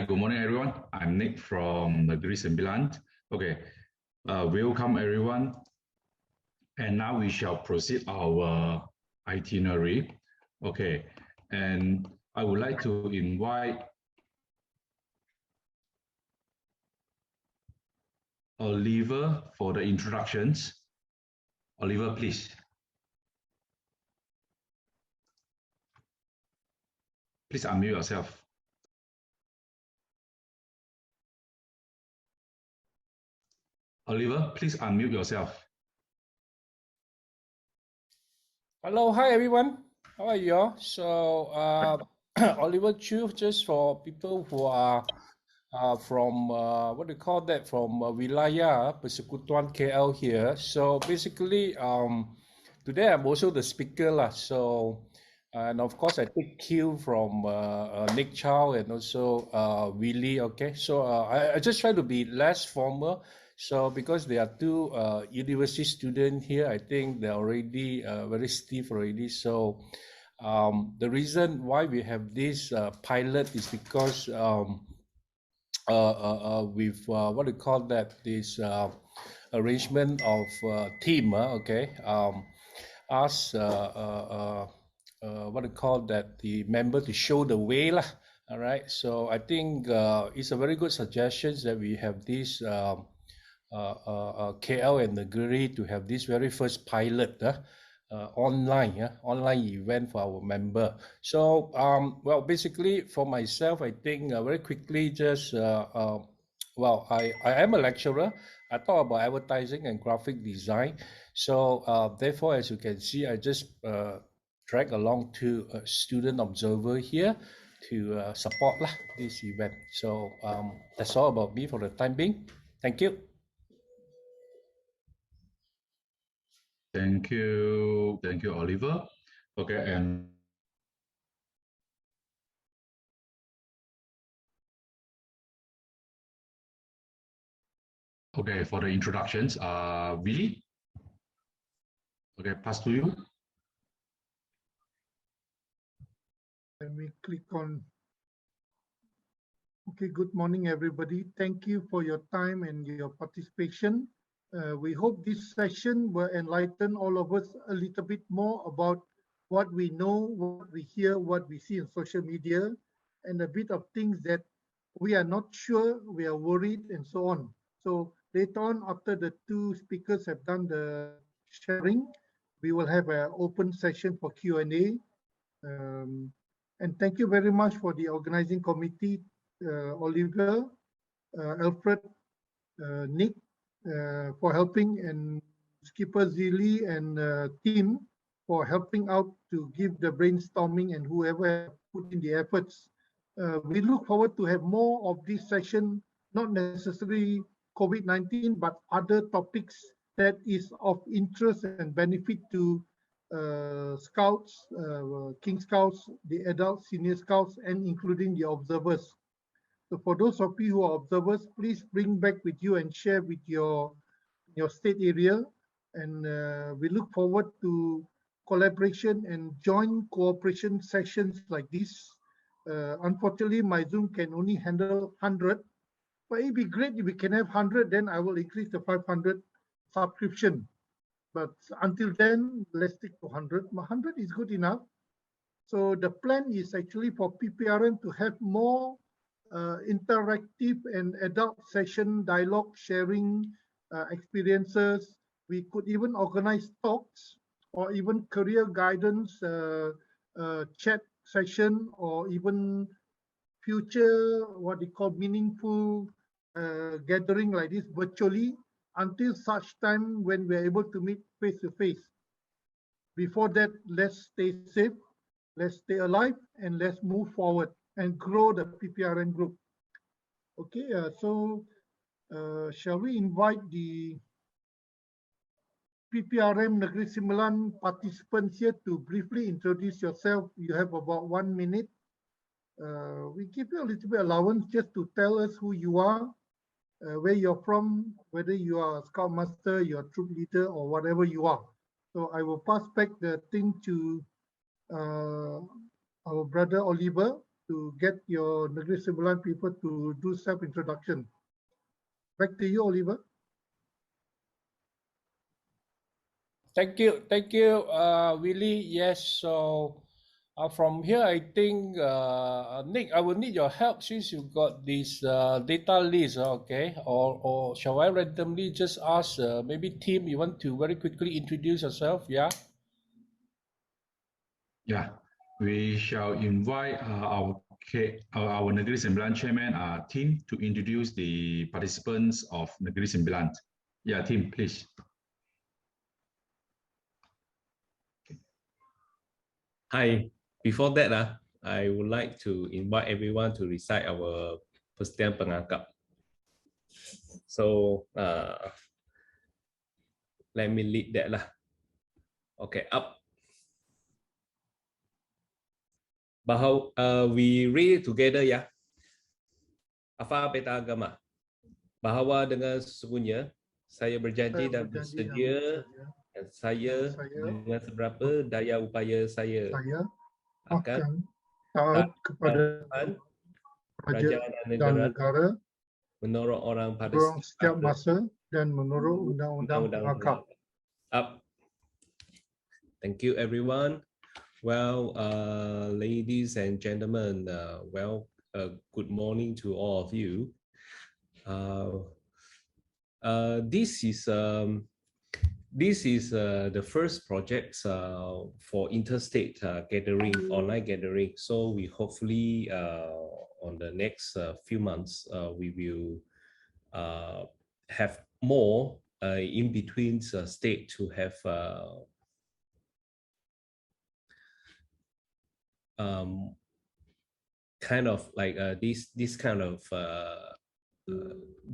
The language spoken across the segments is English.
Good morning, everyone. I'm Nick from Negeri Sembilan. Okay, welcome everyone. And now we shall proceed our itinerary. Okay, and I would like to invite Oliver for the introductions. Oliver, please. Please unmute yourself. Oliver, please unmute yourself. Hello, hi everyone. How are you all? So, Oliver Chu, just for people who are from what do you call that? From Wilayah Persekutuan KL here. So basically, today I'm also the speaker lah. So, and of course I take cue from Nick Chow and also Willie. Okay, so I just try to be less formal. So because there are two university students here, I think they're already very stiff already. So the reason why we have this pilot is because with what do you call that, this arrangement of team, okay, ask what do you call that, the member to show the way lah. All right, so I think it's a very good suggestion that we have this KL and Negeri to have this very first pilot online event for our member. So well, basically for myself, I think very quickly just well, I am a lecturer. I talk about advertising and graphic design. So therefore, as you can see, I just drag along to a student observer here to support this event. So that's all about me for the time being. Thank you. Thank you, Oliver. Okay, and okay, for the introductions, Willie. Okay, pass to you. Let me click on. Okay, good morning, everybody. Thank you for your time and your participation. We hope this session will enlighten all of us a little bit more about what we know, what we hear, what we see in social media, and a bit of things that we are not sure, we are worried, and so on. So later on, after the two speakers have done the sharing, we will have an open session for Q&A. And thank you very much for the organizing committee, Oliver, Alfred, Nick, for helping, and Skipper Zili and team for helping out to give the brainstorming and whoever put in the efforts. We look forward to have more of this session, not necessarily COVID-19, but other topics that is of interest and benefit to Scouts, King Scouts, the adult senior Scouts, and including the observers. So for those of you who are observers, please bring back with you and share with your state area. And we look forward to collaboration and joint cooperation sessions like this. Unfortunately, my Zoom can only handle 100, but it'd be great if we can have 100, then I will increase the 500 subscription. But until then, let's stick to 100. 100 is good enough. So the plan is actually for PPRM to have more interactive and adult session dialogue sharing experiences. We could even organize talks or even career guidance chat session, or even future what they call meaningful gathering like this virtually, until such time when we're able to meet face to face. Before that, let's stay safe, let's stay alive, and let's move forward and grow the PPRM group. Okay, so shall we invite the PPRM Negeri Sembilan participants here to briefly introduce yourself? You have about 1 minute. We give you a little bit allowance just to tell us who you are, where you're from, whether you are a Scout Master, you're a troop leader, or whatever you are. So I will pass back the thing to our brother Oliver to get your Negeri Sembilan people to do self-introduction. Back to you, Oliver. Thank you, Willie. Yes, so from here, I think, Nick, I will need your help since you got this data list, okay? Or shall I randomly just ask, maybe Tim, you want to very quickly introduce yourself, yeah? Yeah, we shall invite our Negeri Sembilan chairman, Tim, to introduce the participants of Negeri Sembilan. Yeah, Tim, please. Hi, before that, I would like to invite everyone to recite our Persetujuan Pengangkap. So let me lead that lah. Okay, up. We read it together ya. Apa beta agama? Bahawa dengan sesungguhnya saya berjanji dan bersedia dan saya dengan seberapa daya upaya saya akan taat kepada kerajaan dan negara menurut orang pada setiap masa dan menurut undang-undang pengangkap. Up. Thank you everyone. Well, ladies and gentlemen, good morning to all of you. This is the first project for interstate gathering, online gathering. So we hopefully on the next few months we will have more in between state to have kind of like this kind of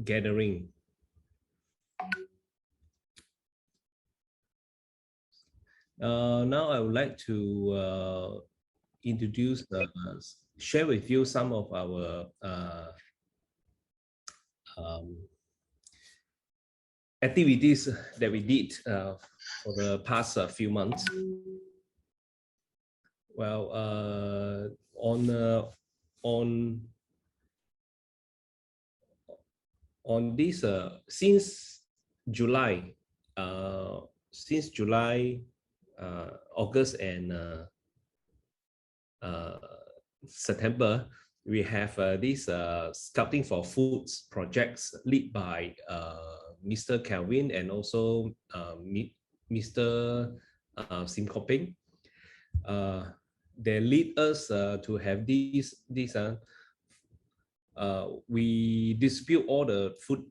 gathering. Now I would like to introduce, share with you some of our activities that we did for the past few months. Well, on this since July, August and September, we have this Scouting for Foods projects led by Mr. Kelvin and also Mr. Sim Koping. They lead us to have this. We distribute all the food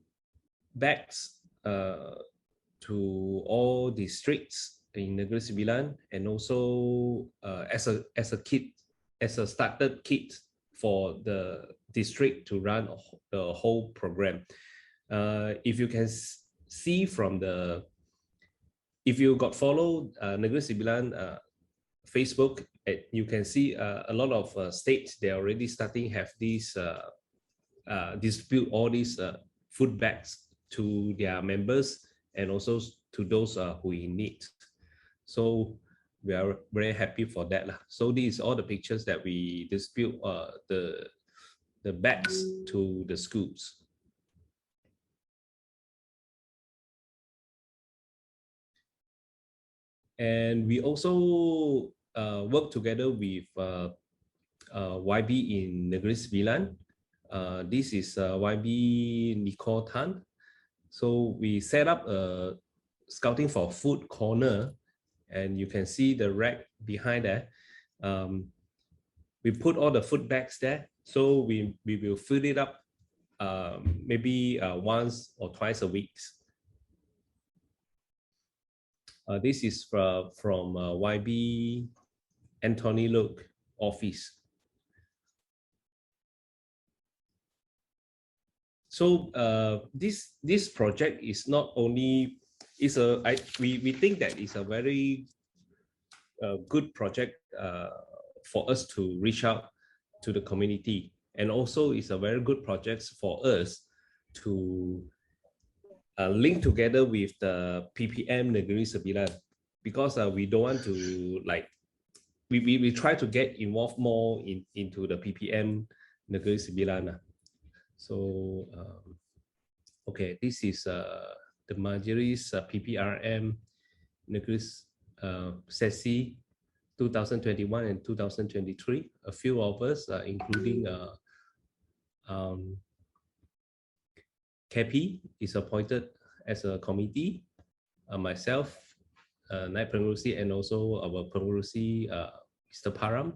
bags to all districts in Negeri Sembilan, and also as a started kit for the district to run the whole program. If you can see from if you got follow Negeri Sembilan Facebook, you can see a lot of states, they already starting have these distribute all these food bags to their members and also to those who in need. So we are very happy for that. So these are all the pictures that we distribute the bags to the schools. And we also work together with YB in Negeri Sembilan. This is YB Nicole Tan. So we set up a Scouting for Food corner, and you can see the rack behind that. We put all the food bags there, so we will fill it up maybe once or twice a week. This is from YB Anthony Luke office. So this project is not only we think that it's a very good project for us to reach out to the community, and also it's a very good project for us to link together with the PPM Negeri Sembilan, because we don't want to we try to get involved more into the PPM Negeri Sembilan. So okay, this is the Marjorie's PPRM Negeri Sesi 2021 and 2023. A few of us, including KP is appointed as a committee. Myself, Naib Pengurusi, and also our Pengurusi, Mr. Param,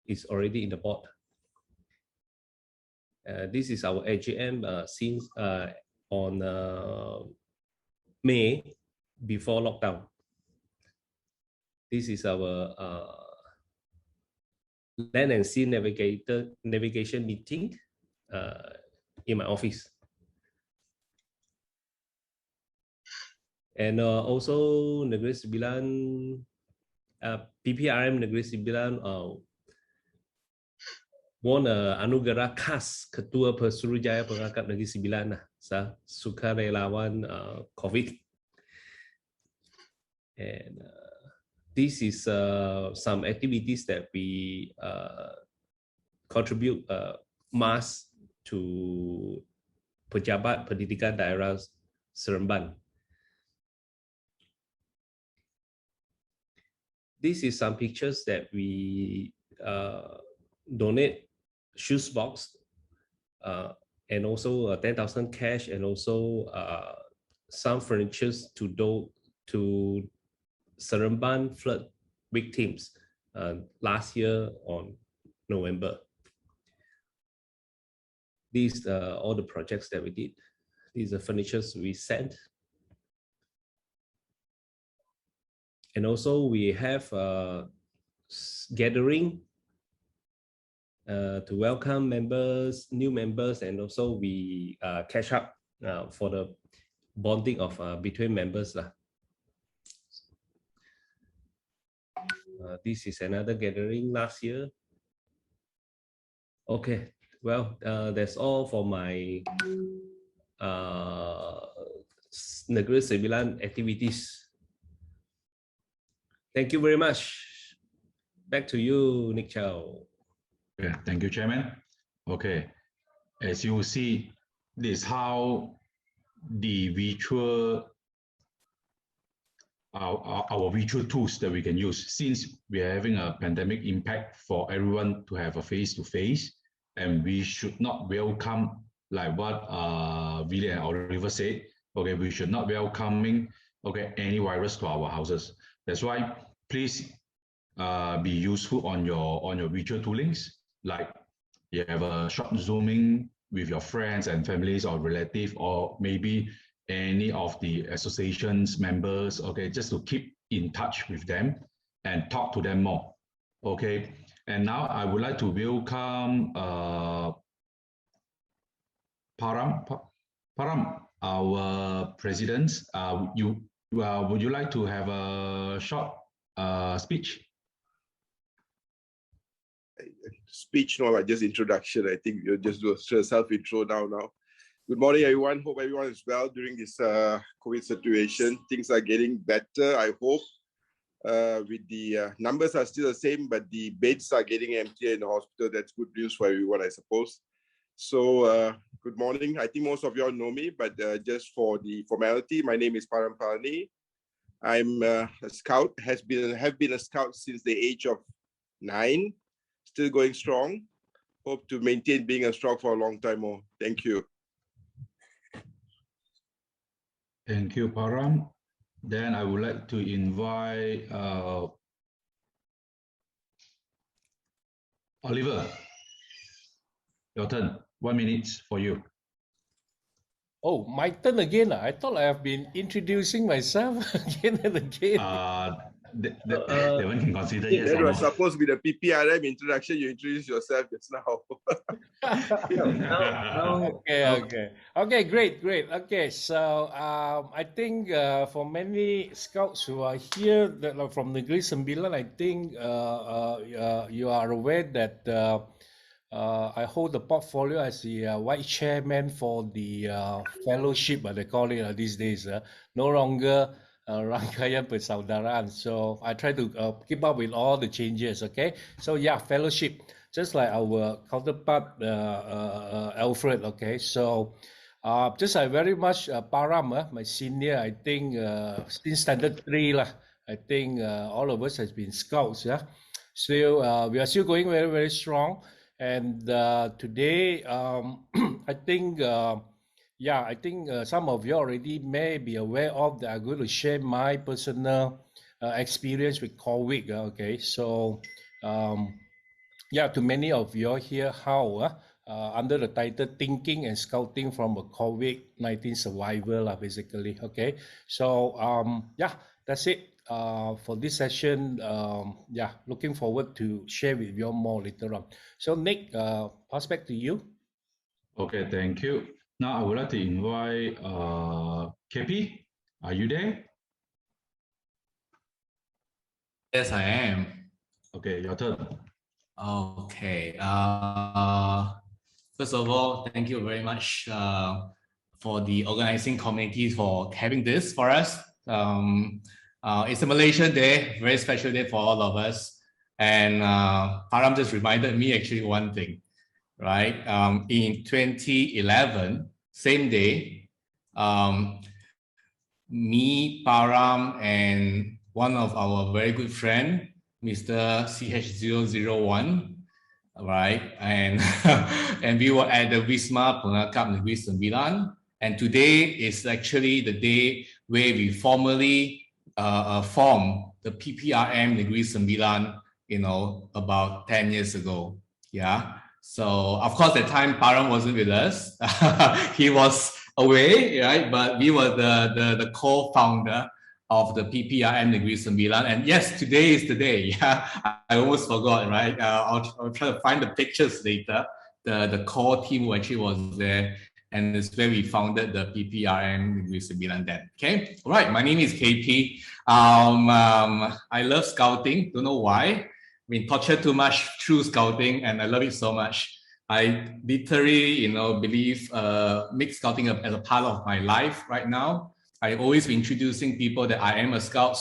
is already in the board. This is our AGM since on May, before lockdown. This is our land and sea navigation meeting in my office. And also Negeri Sembilan, PPRM Negeri Sembilan won anugerah khas Ketua Pesuruhjaya Pengangkat Negeri Sembilan sukarelawan COVID. And this is some activities that we contribute mass to Pejabat Pendidikan Daerah Seremban. This is some pictures that we donate shoes box and also 10,000 cash, and also some furnitures to Seremban flood victims last year on November. These are all the projects that we did. These are furnitures we sent. And also we have a gathering to welcome members, new members, and also we catch up for the bonding of between members. This is another gathering last year. Okay, well, that's all for my Negeri Sembilan activities. Thank you very much. Back to you, Nick Chow. Yeah, thank you, Chairman. Okay, as you see, this is how the virtual our virtual tools that we can use, since we are having a pandemic impact for everyone to have a face-to-face, and we should not welcome, like what Willie and Oliver said, okay, we should not welcoming any virus to our houses. That's why please be useful on your virtual toolings, like you have a short zooming with your friends and families or relatives, or maybe any of the associations members, okay, just to keep in touch with them and talk to them more. Okay, and now I would like to welcome Param, our president. Would you like to have a short speech? Speech, no, just introduction. I think you'll just do a self-intro now. Good morning, everyone. Hope everyone is well during this COVID situation. Things are getting better, I hope. With the numbers are still the same, but the beds are getting emptier in the hospital. That's good news for everyone, I suppose. So, good morning. I think most of you all know me, but just for the formality, my name is Param Palani. I'm a scout, have been a scout since the age of 9, still going strong. Hope to maintain being a scout for a long time more. Thank you. Thank you, Param. Then I would like to invite Oliver. Your turn. 1 minute for you. Oh, my turn again. I thought I have been introducing myself again and again. That one can consider yes. That was supposed to be the PPRM introduction. You introduced yourself just now. Okay, great. Okay, so I think for many scouts who are here that are from Negeri Sembilan, I think you are aware that I hold the portfolio as the White Chairman for the fellowship, they call it these days. No longer Rangkaian Persaudaraan. So I try to keep up with all the changes. Okay, so yeah, fellowship, just like our counterpart Alfred. Okay, so just I very much Param, my senior. I think since standard 3 lah. I think all of us has been scouts. Yeah, so we are still going very very strong. And today, I think. Yeah, I think some of you already may be aware of that. I'm going to share my personal experience with COVID. Okay, so yeah, to many of you here, how under the title "Thinking and Scouting from a COVID-19 Survivor," basically. Okay, so yeah, that's it for this session. Yeah, looking forward to share with you more later on. So Nick, pass back to you. Okay, thank you. Now I would like to invite KP. Are you there? Yes, I am. Okay, your turn. Okay. First of all, thank you very much for the organizing committee for having this for us. It's a Malaysian Day, very special day for all of us. And Param just reminded me actually one thing, right? In 2011, same day, me, Param, and one of our very good friend, Mr. CH001, right? And and we were at the Wisma Penangkap Negeri Sembilan. And today is actually the day where we formally formed the PPRM Negeri Sembilan, you know, about 10 years ago. Yeah. So of course, at the time, Param wasn't with us. He was away, right? But we were the co-founder of the PPRM Negeri Sembilan. And yes, today is the day. Yeah, I almost forgot, right? I'll try to find the pictures later. The core team who actually was there. And it's where we founded the PPRM Negeri Sembilan then. Okay, all right. My name is KP. I love scouting. Don't know why. Been tortured too much through scouting, and I love it so much. I literally, you know, believe make scouting as a part of my life right now. I always been introducing people that I am a scout.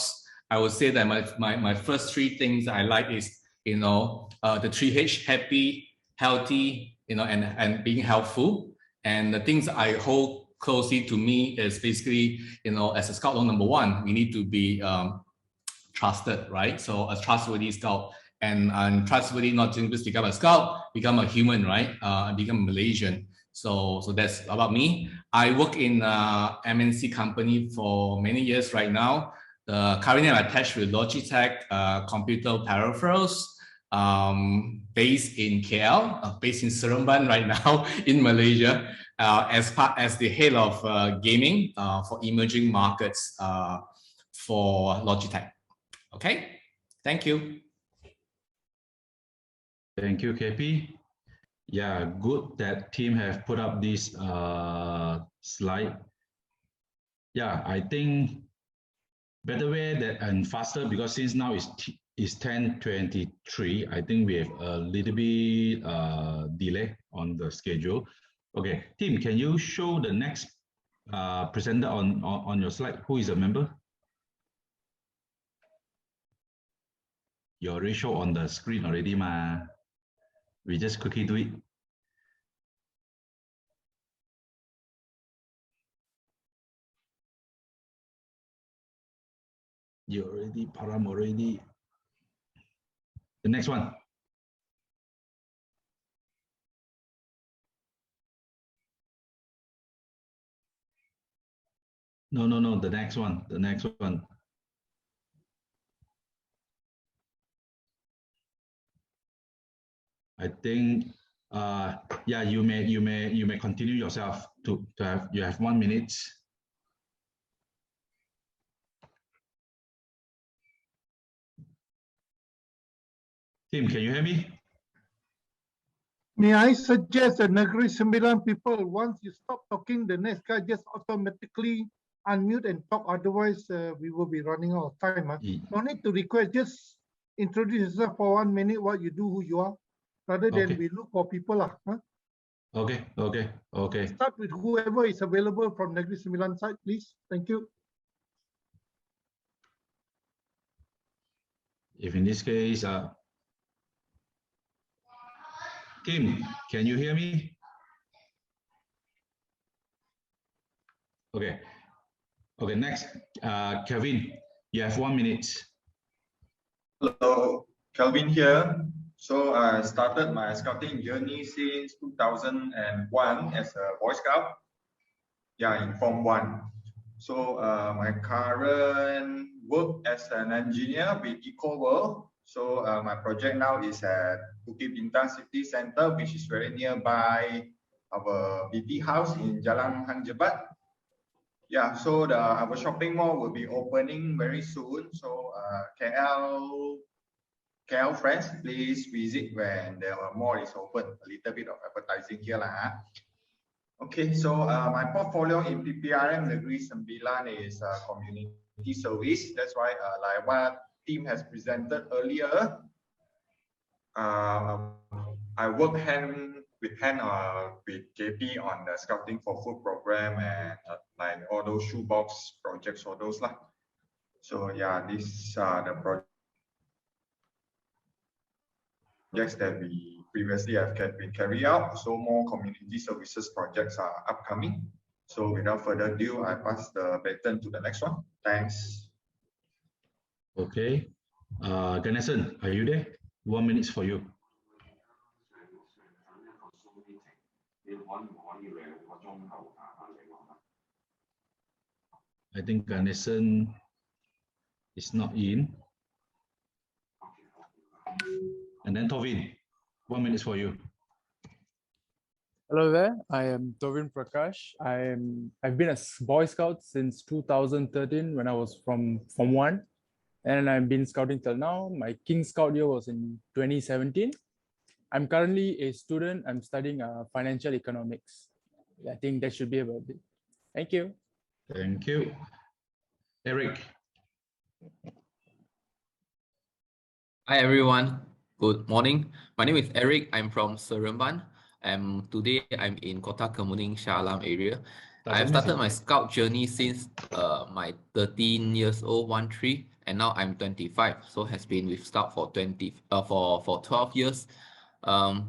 I would say that my first three things I like is, you know, the 3H, happy, healthy, you know, and being helpful. And the things I hold closely to me is basically, you know, as a scout, number one, we need to be trusted, right? So a trustworthy scout. And trustworthy, not just become a scout, become a human, right? And become a Malaysian. So that's about me. I work in MNC company for many years right now. Currently, I'm attached with Logitech computer peripherals, based in KL, based in Seremban right now in Malaysia, as the head of gaming for emerging markets for Logitech. Okay, thank you. Thank you, KP. Yeah, good that team have put up this slide. Yeah, I think better way that and faster, because since now is 10:23, I think we have a little bit delay on the schedule. Okay, team, can you show the next presenter on your slide? Who is a member? You already show on the screen already, ma. We just quickly do it. You already, Param already. The next one. No, the next one, the next one. I think, yeah, you may continue yourself to have, you have 1 minute. Tim, can you hear me? May I suggest that Negeri Sembilan people, once you stop talking, the next guy just automatically unmute and talk. Otherwise, we will be running out of time. No need to request. Just introduce yourself for 1 minute, what you do, who you are, rather than we look for people. Okay. Start with whoever is available from Negeri Sembilan side, please. Thank you. If in this case, Kim, can you hear me? Okay. Okay, next, Kevin, you have 1 minute. Hello, Kelvin here. So I started my scouting journey since 2001 as a Boy Scout. Yeah, in Form 1. So my current work as an engineer with EcoWorld. So my project now is at Bukit Bintang City Center, which is very nearby our BP house in Jalan Hang Jebat. Yeah, so our shopping mall will be opening very soon. So KL friends, please visit when the mall is open. A little bit of advertising here lah. Okay, so my portfolio in PPRM Negeri Sembilan is community service. That's why like what team has presented earlier, I work hand with JP on the scouting for food program and like all those shoebox projects, all those lah. So yeah, these are the projects that we previously have been carried out. So more community services projects are upcoming. So without further ado, I pass the baton to the next one. Thanks. Okay. Ganesan, are you there? 1 minute for you. I think Ganesan is not in. And then Tovin, 1 minute for you. Hello there, I am Tovin Prakash. I've been a Boy Scout since 2013 when I was from Form 1, and I've been scouting till now. My King Scout year was in 2017. I'm currently a student. I'm studying financial economics. I think that should be about it. Thank you. Thank you. Eric. Hi everyone, good morning. My name is Eric. I'm from Seremban. Today I'm in Kota Kemuning, Shah Alam area. I've started my scout journey since my 13 years old, 1-3, and now I'm 25. So has been with scout for 12 years.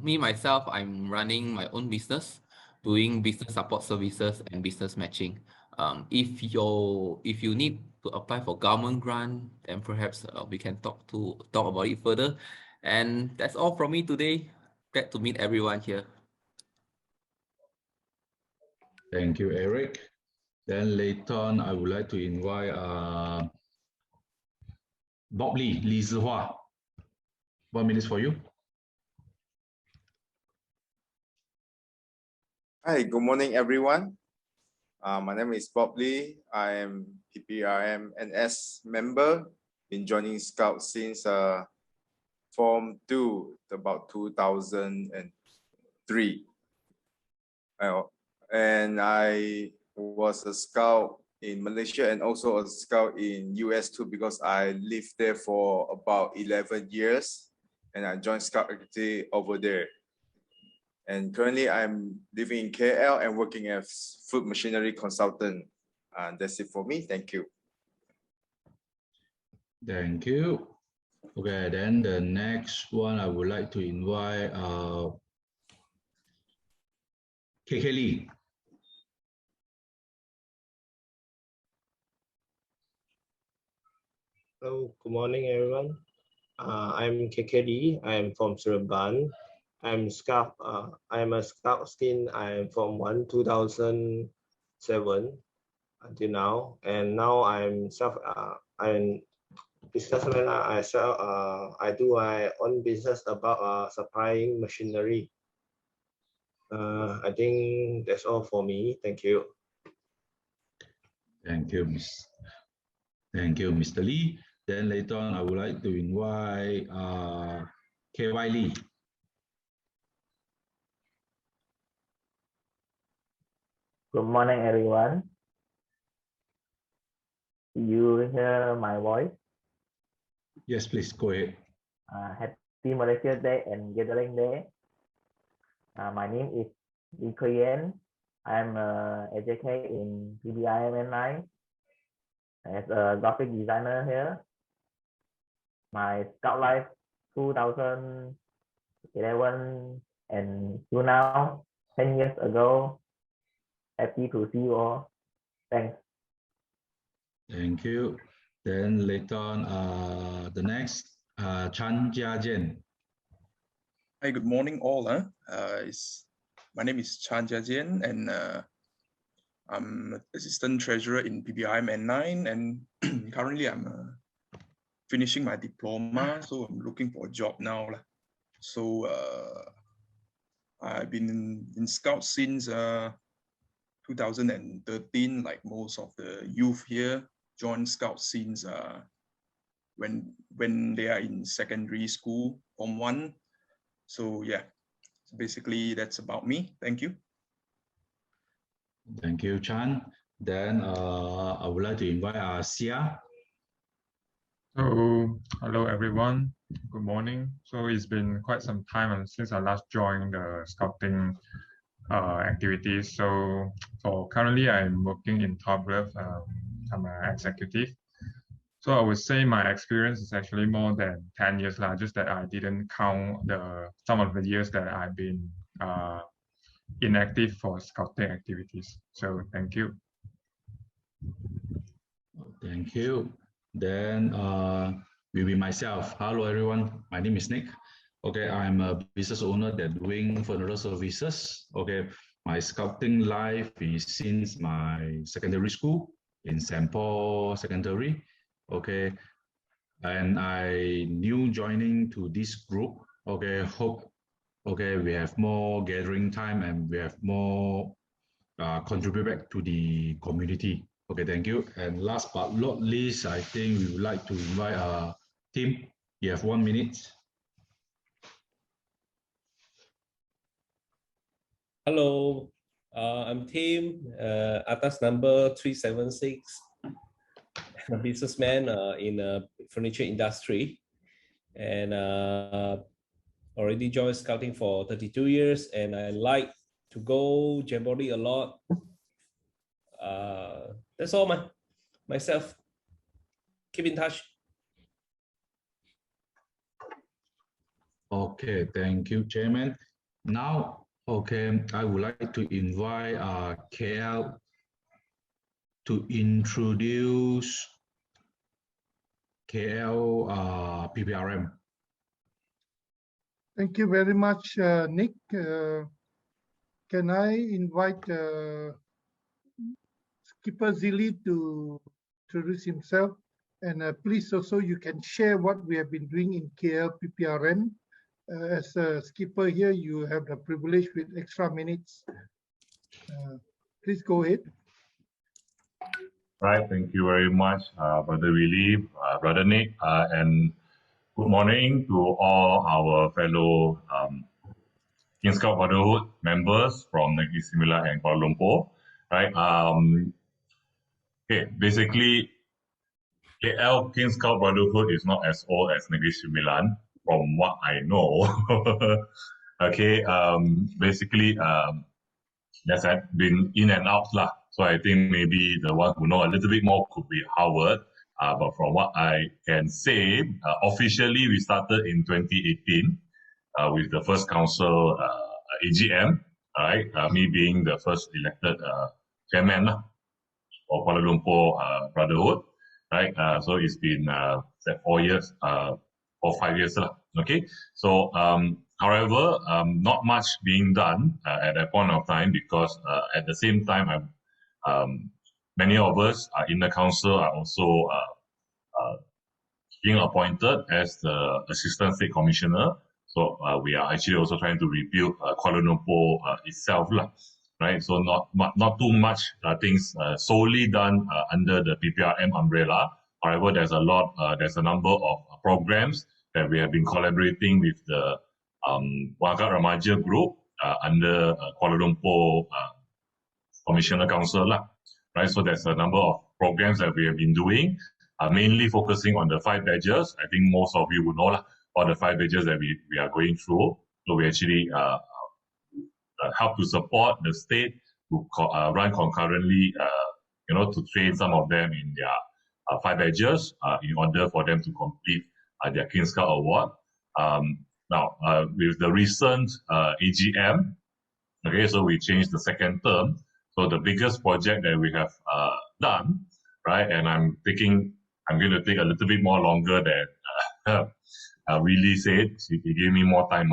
Me myself, I'm running my own business, doing business support services and business matching. If you need to apply for government grant, then perhaps we can talk about it further. And that's all from me today. Glad to meet everyone here. Thank you, Eric. Then later on, I would like to invite Bob Lee Zihua. 1 minute for you. Hi, good morning, everyone. My name is Bob Lee. I am PPRM NS member. Been joining Scout since Form 2, about 2003. And I was a Scout in Malaysia and also a Scout in US too, because I lived there for about 11 years and I joined Scout activity over there. And currently I'm living in KL and working as food machinery consultant. And that's it for me. Thank you. Thank you. Okay, then the next one I would like to invite KK Lee. Hello, good morning, everyone. I'm KK Lee. I'm from Seremban. I'm a scout since I'm from 2007 until now, and now I'm businessman. I do my own business about supplying machinery. I think that's all for me. Thank you. Thank you, Mr. Lee. Then later on, I would like to invite KY Lee. Good morning, everyone. You hear my voice? Yes, please go ahead. Happy Malaysia Day and Gathering Day. My name is Lee Kuyen. I'm educated in PBIMN9 as a graphic designer here. my scout life 2011 and to now, 10 years ago. Happy to see you all. Thanks. Thank you. Then later on, the next, Chan Jiajian. Hi, good morning all. My name is Chan Jiajian, and I'm Assistant Treasurer in PBIM N9, and currently I'm finishing my diploma, so I'm looking for a job now. So I've been in Scout since 2013, like most of the youth here. Joined Scout since when they are in secondary school, Form 1. So yeah, basically that's about me. Thank you. Thank you, Chan. Then I would like to invite Sia. So, hello everyone. Good morning. So it's been quite some time since I last joined the scouting activities. So currently I'm working in Top Glove. I'm an executive. So I would say my experience is actually more than 10 years now, just that I didn't count some of the years that I've been inactive for scouting activities. So thank you. Thank you. Then will be myself. Hello everyone, my name is Nick. Okay, I'm a business owner that doing funeral services. Okay, my scouting life is since my secondary school in St. Paul Secondary. Okay, and I new joining to this group. Okay, hope we have more gathering time and we have more contribute back to the community. Okay, thank you. And last but not least, I think we would like to invite Tim. You have 1 minute. Hello, I'm Tim, atas number 376. I'm a businessman in the furniture industry, and already joined scouting for 32 years, and I like to go Jamboree a lot. That's all myself. Keep in touch. Okay, thank you, Chairman. Now, okay, I would like to invite KL to introduce KL PPRM. Thank you very much, Nick. Can I invite Skipper Zili to introduce himself? And please also you can share what we have been doing in KL PPRM. As a skipper here, you have the privilege with extra minutes. Please go ahead. Right, thank you very much, Brother Willie, Brother Nick, and good morning to all our fellow King Scout Brotherhood members from Negeri Sembilan and Kuala Lumpur. Right, okay, basically, KL King Scout Brotherhood is not as old as Negeri Sembilan, from what I know. Okay, basically, that's been in and out lah. So I think maybe the one who know a little bit more could be Howard. But from what I can say, officially we started in 2018 with the first council AGM, right? Me being the first elected chairman of Kuala Lumpur Brotherhood, right? So it's been 4 years or 5 years lah. Okay, so however, not much being done at that point of time because at the same time, many of us in the council are also being appointed as the Assistant State Commissioner. So we are actually also trying to rebuild Kuala Lumpur itself, right? So not too much things solely done under the PPRM umbrella. However, there's a number of programs that we have been collaborating with the Wangkat Remaja group under Kuala Lumpur Commissioner Council, right? So there's a number of programs that we have been doing, mainly focusing on the 5 badges. I think most of you would know all the 5 badges that we are going through. So we actually help to support the state to run concurrently, to train some of them in their 5 badges in order for them to complete their King Scout Award. Now, with the recent AGM, okay, so we changed the second term. So the biggest project that we have done, right, and I'm going to take a little bit more longer than Willie said. He gave me more time,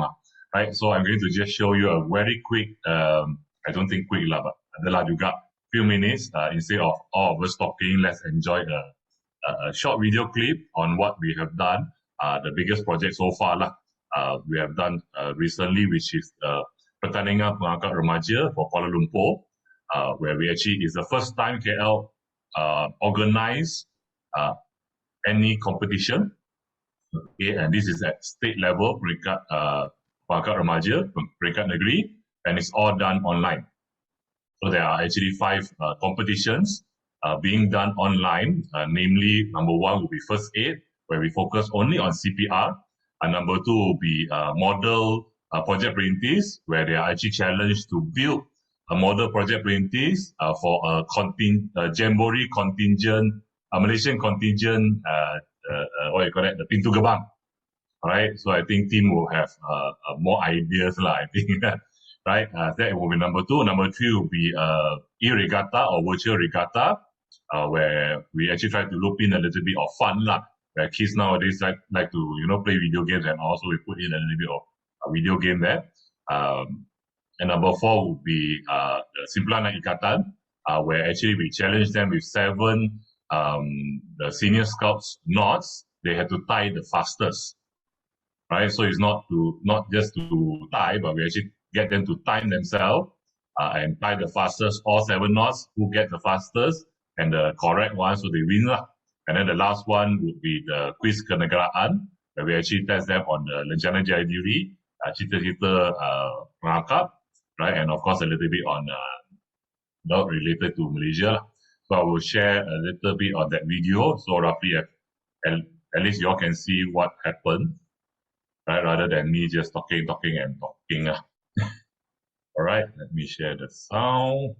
right? So I'm going to just show you a very quick, I don't think quick lah, but adalah juga few minutes instead of all of us talking. Let's enjoy a short video clip on what we have done. The biggest project so far lah, we have done recently, which is Pertandingan Pengangkat Remaja for Kuala Lumpur, where we actually is the first time KL organize any competition. Okay, and this is at state level, peringkat Pengangkat Remaja, peringkat negeri, and it's all done online. So there are actually 5 competitions being done online, namely number 1 will be first aid, where we focus only on CPR, and number 2 will be model project perintis, where they are actually challenged to build a model project perintis for a Jamboree contingent, Malaysian contingent, what you call that, the Pintu Gerbang. All right, so I think team will have more ideas lah, I think. Right, that will be number 2. Number 3 will be e-regatta or virtual regatta, where we actually try to loop in a little bit of fun lah, where kids nowadays like to, you know, play video games, and also we put in a little bit of a video game there. And number 4 would be the Simplanan Ikatan, where actually we challenge them with 7 the senior scouts knots. They had to tie the fastest, right? So it's not just to tie, but we actually get them to time themselves and tie the fastest, all 7 knots, who get the fastest and the correct one, so they win lah. And then the last one would be the quiz kenegaraan, where we actually test them on the Lencana Jaya Diri, cita-cita pengangkat, right? And of course a little bit on not related to Malaysia lah. So I will share a little bit of that video, so roughly at least you all can see what happened, right? Rather than me just talking and talking. All right, let me share the sound.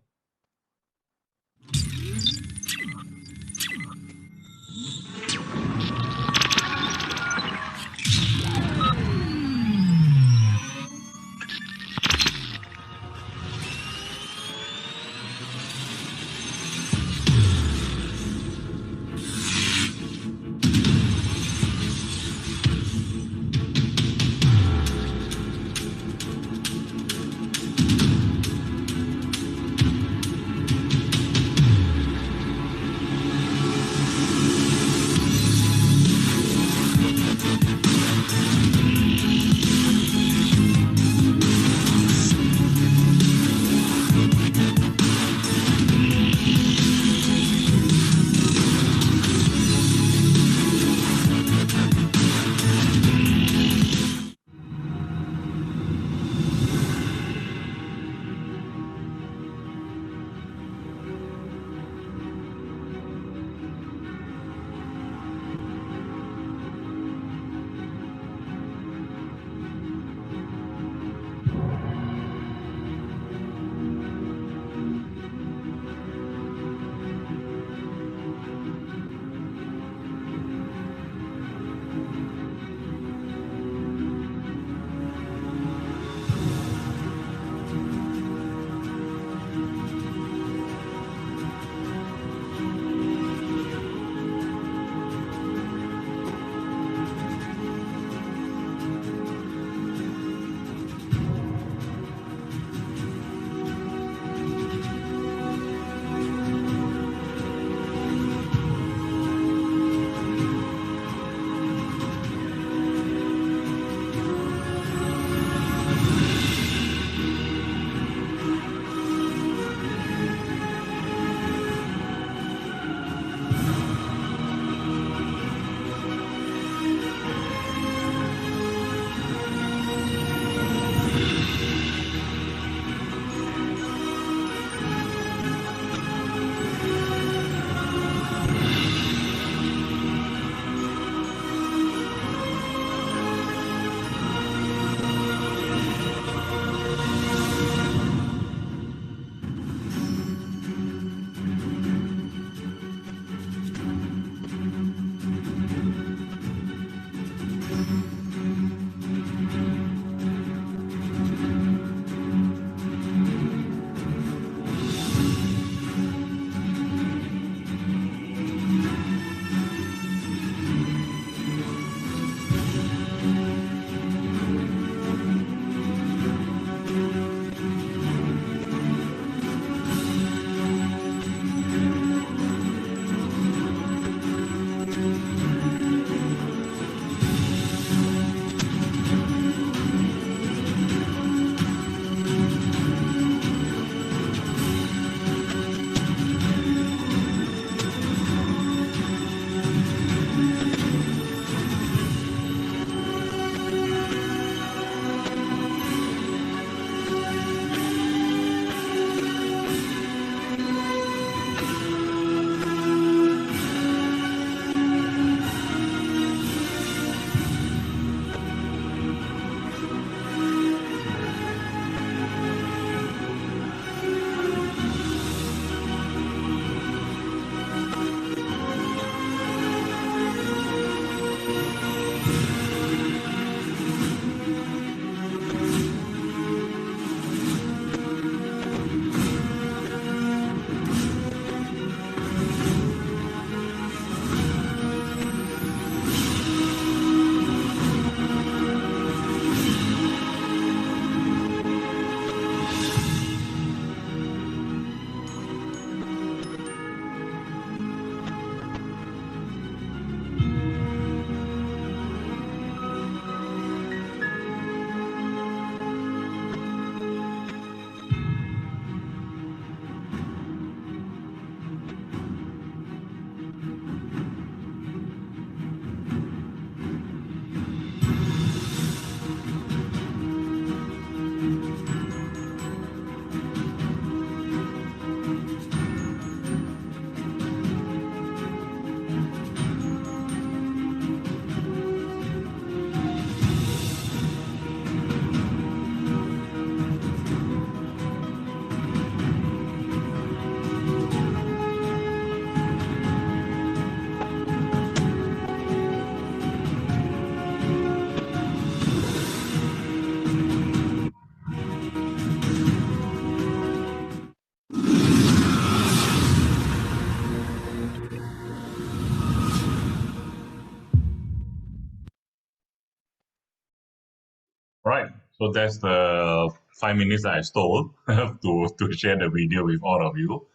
So that's the 5 minutes that I stole to share the video with all of you.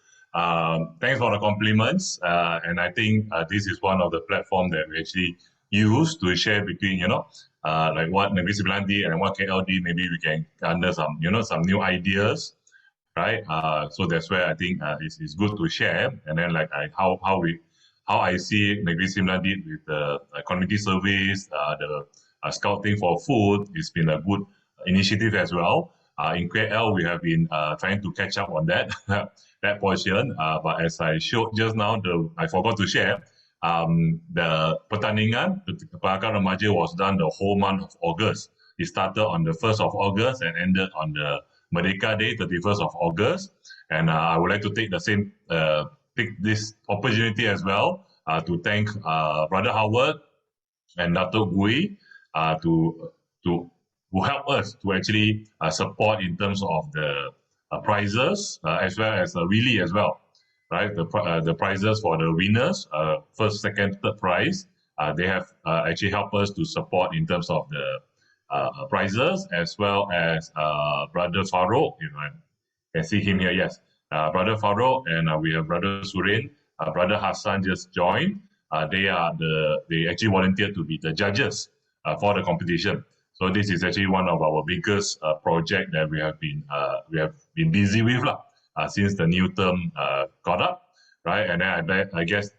Thanks for the compliments. And I think this is one of the platforms that we actually use to share between, like what Negeri Sembilan did and what KL did. Maybe we can garner some, some new ideas, right? So that's where I think it's good to share. And then like how I see Negeri Sembilan did with the community service, the scouting for food. It's been a good initiative as well. In KL, we have been trying to catch up on that that portion. But as I showed just now, I forgot to share. The pertandingan, the Pelakar Remaja was done the whole month of August. It started on the 1st of August and ended on the Merdeka Day, 31st of August. And I would like to take this opportunity as well to thank Brother Howard and Dato' Gui who help us to actually support in terms of the prizes as well as relay as well, right? The prizes for the winners, first, second, third prize, they have actually helped us to support in terms of the prizes, as well as Brother Farouk, I can see him here, yes. Brother Farouk, and we have Brother Surin, Brother Hassan just joined. They actually volunteered to be the judges for the competition. So this is actually one of our biggest project that we have been busy with since the new term got up, right? And then I guess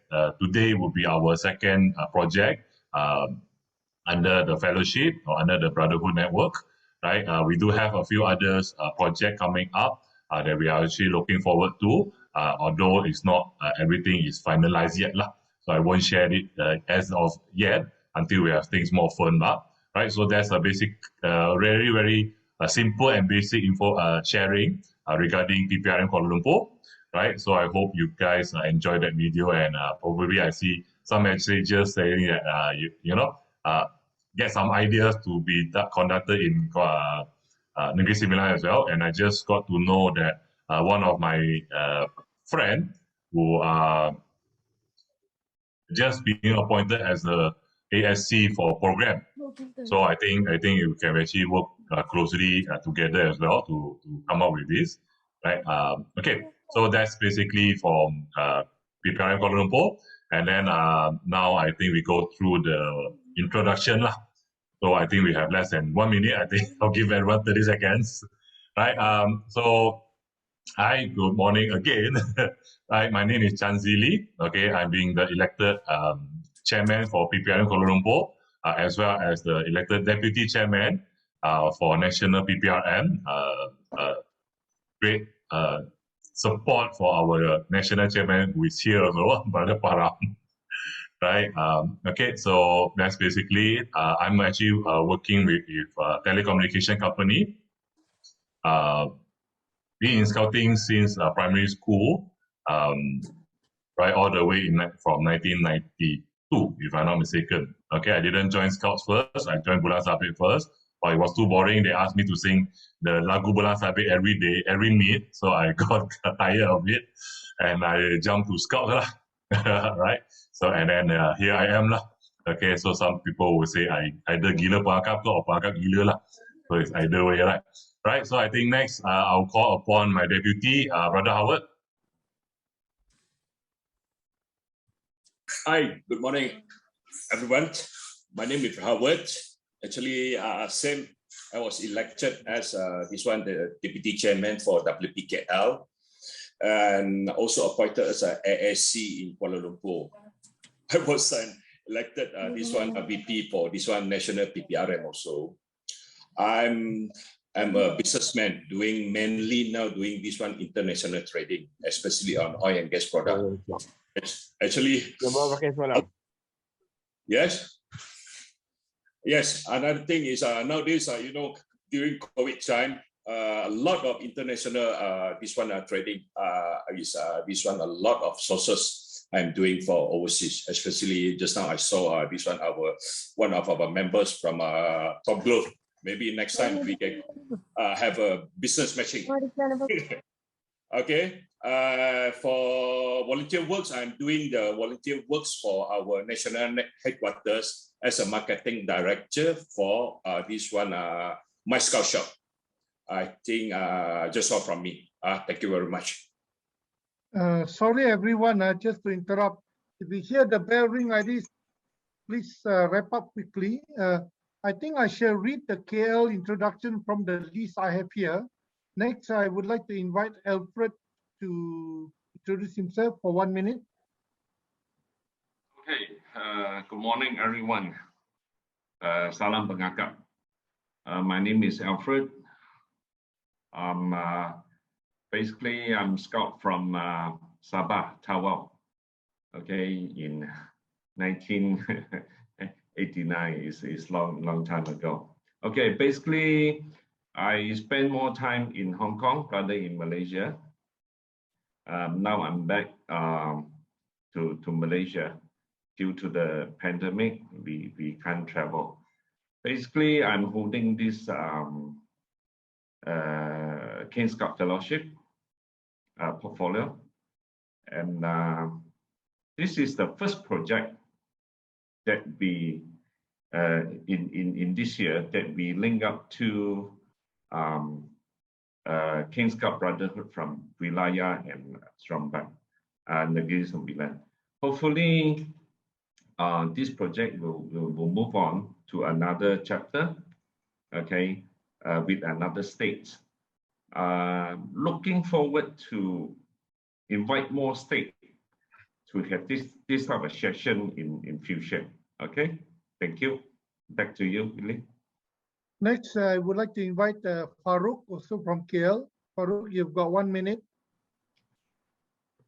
today will be our second project under the fellowship or under the Brotherhood Network, right? We do have a few others project coming up that we are actually looking forward to, although it's not everything is finalized yet So I won't share it as of yet until we have things more firm up. Right, so that's a basic, very, very simple and basic info sharing regarding PPRM Kuala Lumpur, right? So I hope you guys enjoy that video, and probably I see some messages saying that get some ideas to be conducted in Negeri Sembilan as well. And I just got to know that one of my friend who just being appointed as the ASC for program. So I think we can actually work closely together as well to come up with this, right? Okay, so that's basically from PPRM Kuala Lumpur, and then now I think we go through the introduction So I think we have less than 1 minute. I think I'll give everyone 30 seconds, right? So hi, good morning again. Right, my name is Chan Zili. Okay, I'm being the elected chairman for PPRM Kuala Lumpur, as well as the elected deputy chairman for national PPRM. Great support for our national chairman who is here also, Brother Param. Right. Okay. So that's basically it. I'm actually working with a telecommunication company. Been in scouting since primary school. Right, all the way from 1992, if I'm not mistaken. Okay, I didn't join Scouts first. I joined Bulan Sabit first. But it was too boring. They asked me to sing the Lagu Bulan Sabit every day, every meet. So I got tired of it, and I jumped to Scouts right. So and then here I am Okay, so some people will say I either gila pangkap or pangkap gila So it's either way, right? Right. So I think next I'll call upon my deputy, Brother Howard. Hi, good morning, everyone. My name is Howard. Actually, I was elected as the deputy chairman for WPKL, and also appointed as an ASC in Kuala Lumpur. I was elected VP for national PPRM also. I'm a businessman mainly now doing international trading, especially on oil and gas product. Actually, yes. Another thing is nowadays, during COVID time, a lot of international trading is a lot of sources I'm doing for overseas. Especially just now I saw one of our members from Top Glove. Maybe next time we can have a business matching. Okay. For volunteer works, I'm doing the volunteer works for our national headquarters as a marketing director for my scout shop. I think just all from me. Thank you very much. Sorry, everyone, just to interrupt. If you hear the bell ring like this, please wrap up quickly. I think I shall read the KL introduction from the list I have here. Next, I would like to invite Alfred to introduce himself for 1 minute. Okay, good morning, everyone. Salam pengakap. My name is Alfred. Basically, I'm scout from Sabah, Tawau. Okay, in 1989 is long time ago. Okay, basically, I spend more time in Hong Kong rather in Malaysia. Now I'm back to Malaysia. Due to the pandemic, we can't travel. Basically, I'm holding this King Scout Fellowship portfolio. And this is the first project that we, in this year, that we link up to King Scout Brotherhood from Wilayah and Seremban, Negeri Sembilan. Hopefully, this project will move on to another chapter, okay, with another state. Looking forward to invite more states to have this type of session in future. Okay, thank you. Back to you, Billy. Next, I would like to invite Farouk, also from KL. Farouk, you've got 1 minute.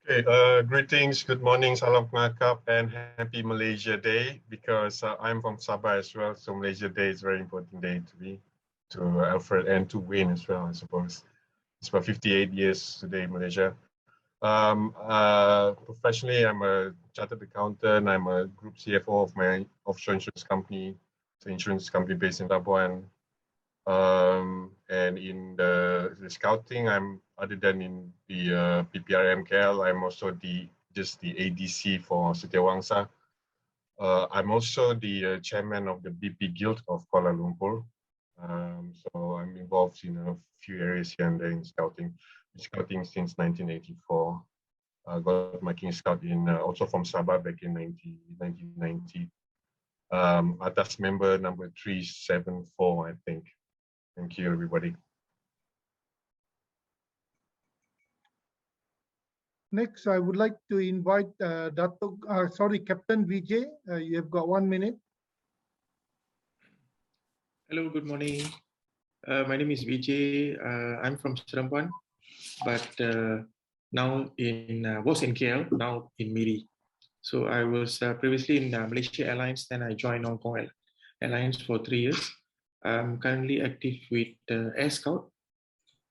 Okay, greetings, good morning, salam pengakap, and happy Malaysia Day, because I'm from Sabah as well, so Malaysia Day is a very important day to me, to Alfred and to Wayne as well, I suppose. It's about 58 years today in Malaysia. Professionally, I'm a chartered accountant. I'm a group CFO of my offshore insurance company. It's an insurance company based in Labuan. And in the scouting, other than in the PPRM KL, I'm also just the ADC for Setiawangsa. I'm also the chairman of the BP Guild of Kuala Lumpur. So I'm involved in a few areas here and there in scouting. Scouting since 1984. I got my King Scout also from Sabah back in 1990. Atas member number 374, I think. Thank you, everybody. Next, I would like to invite Captain Vijay. You have got 1 minute. Hello, good morning. My name is Vijay. I'm from Seremban, but now was in KL, now in Miri. So I was previously in Malaysia Airlines, then I joined Hong Kong Airlines for 3 years. I'm currently active with Air Scout.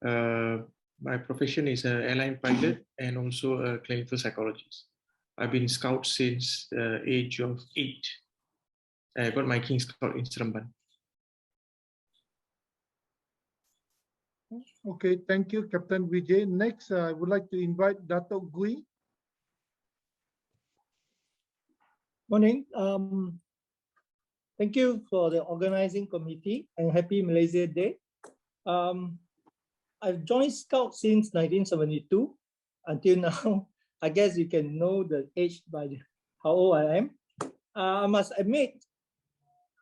My profession is an airline pilot and also a clinical psychologist. I've been Scout since the age of 8. I got my King Scout in Seremban. Okay, thank you, Captain Vijay. Next, I would like to invite Dato' Gui. Morning. Thank you for the organizing committee and happy Malaysia Day. I've joined Scout since 1972 until now. I guess you can know the age by how old I am. I must admit,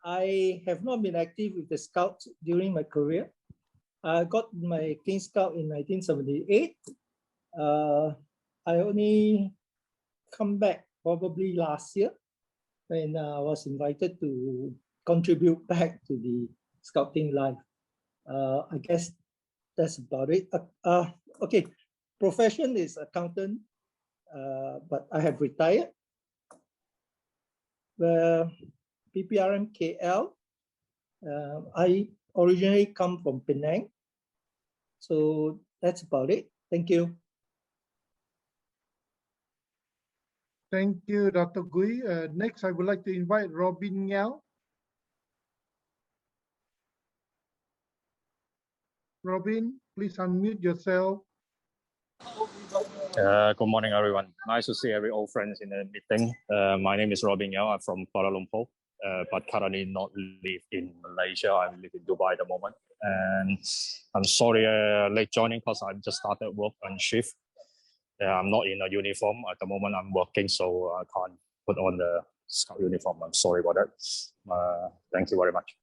I have not been active with the Scouts during my career. I got my King Scout in 1978. I only come back probably last year when I was invited to contribute back to the scouting life. I guess that's about it. Okay, profession is accountant, but I have retired. PPRM KL, I originally come from Penang. So that's about it. Thank you. Thank you, Dr. Gui. Next, I would like to invite Robin Yao. Robin, please unmute yourself. Good morning, everyone. Nice to see every old friends in the meeting. My name is Robin Yao. I'm from Kuala Lumpur. but currently not live in Malaysia. I live in Dubai at the moment. And I'm sorry late joining because I just started work on shift. I'm not in a uniform at the moment. I'm working, so I can't put on the scout uniform. I'm sorry about that. Thank you very much.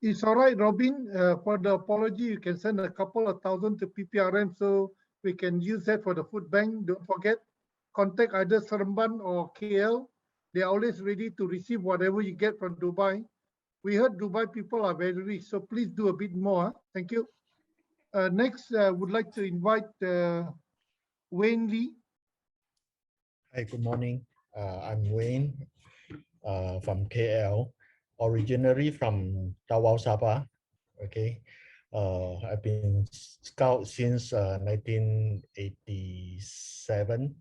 It's all right, Robin. For the apology, you can send a couple of thousand to PPRM so we can use that for the food bank. Don't forget, contact either Seremban or KL. They're always ready to receive whatever you get from Dubai. We heard Dubai people are very rich, so please do a bit more. Thank you. Next, I would like to invite Wayne Lee. Hi, good morning. I'm Wayne from KL, originally from Davao, Sabah. Okay, I've been scout since 1987.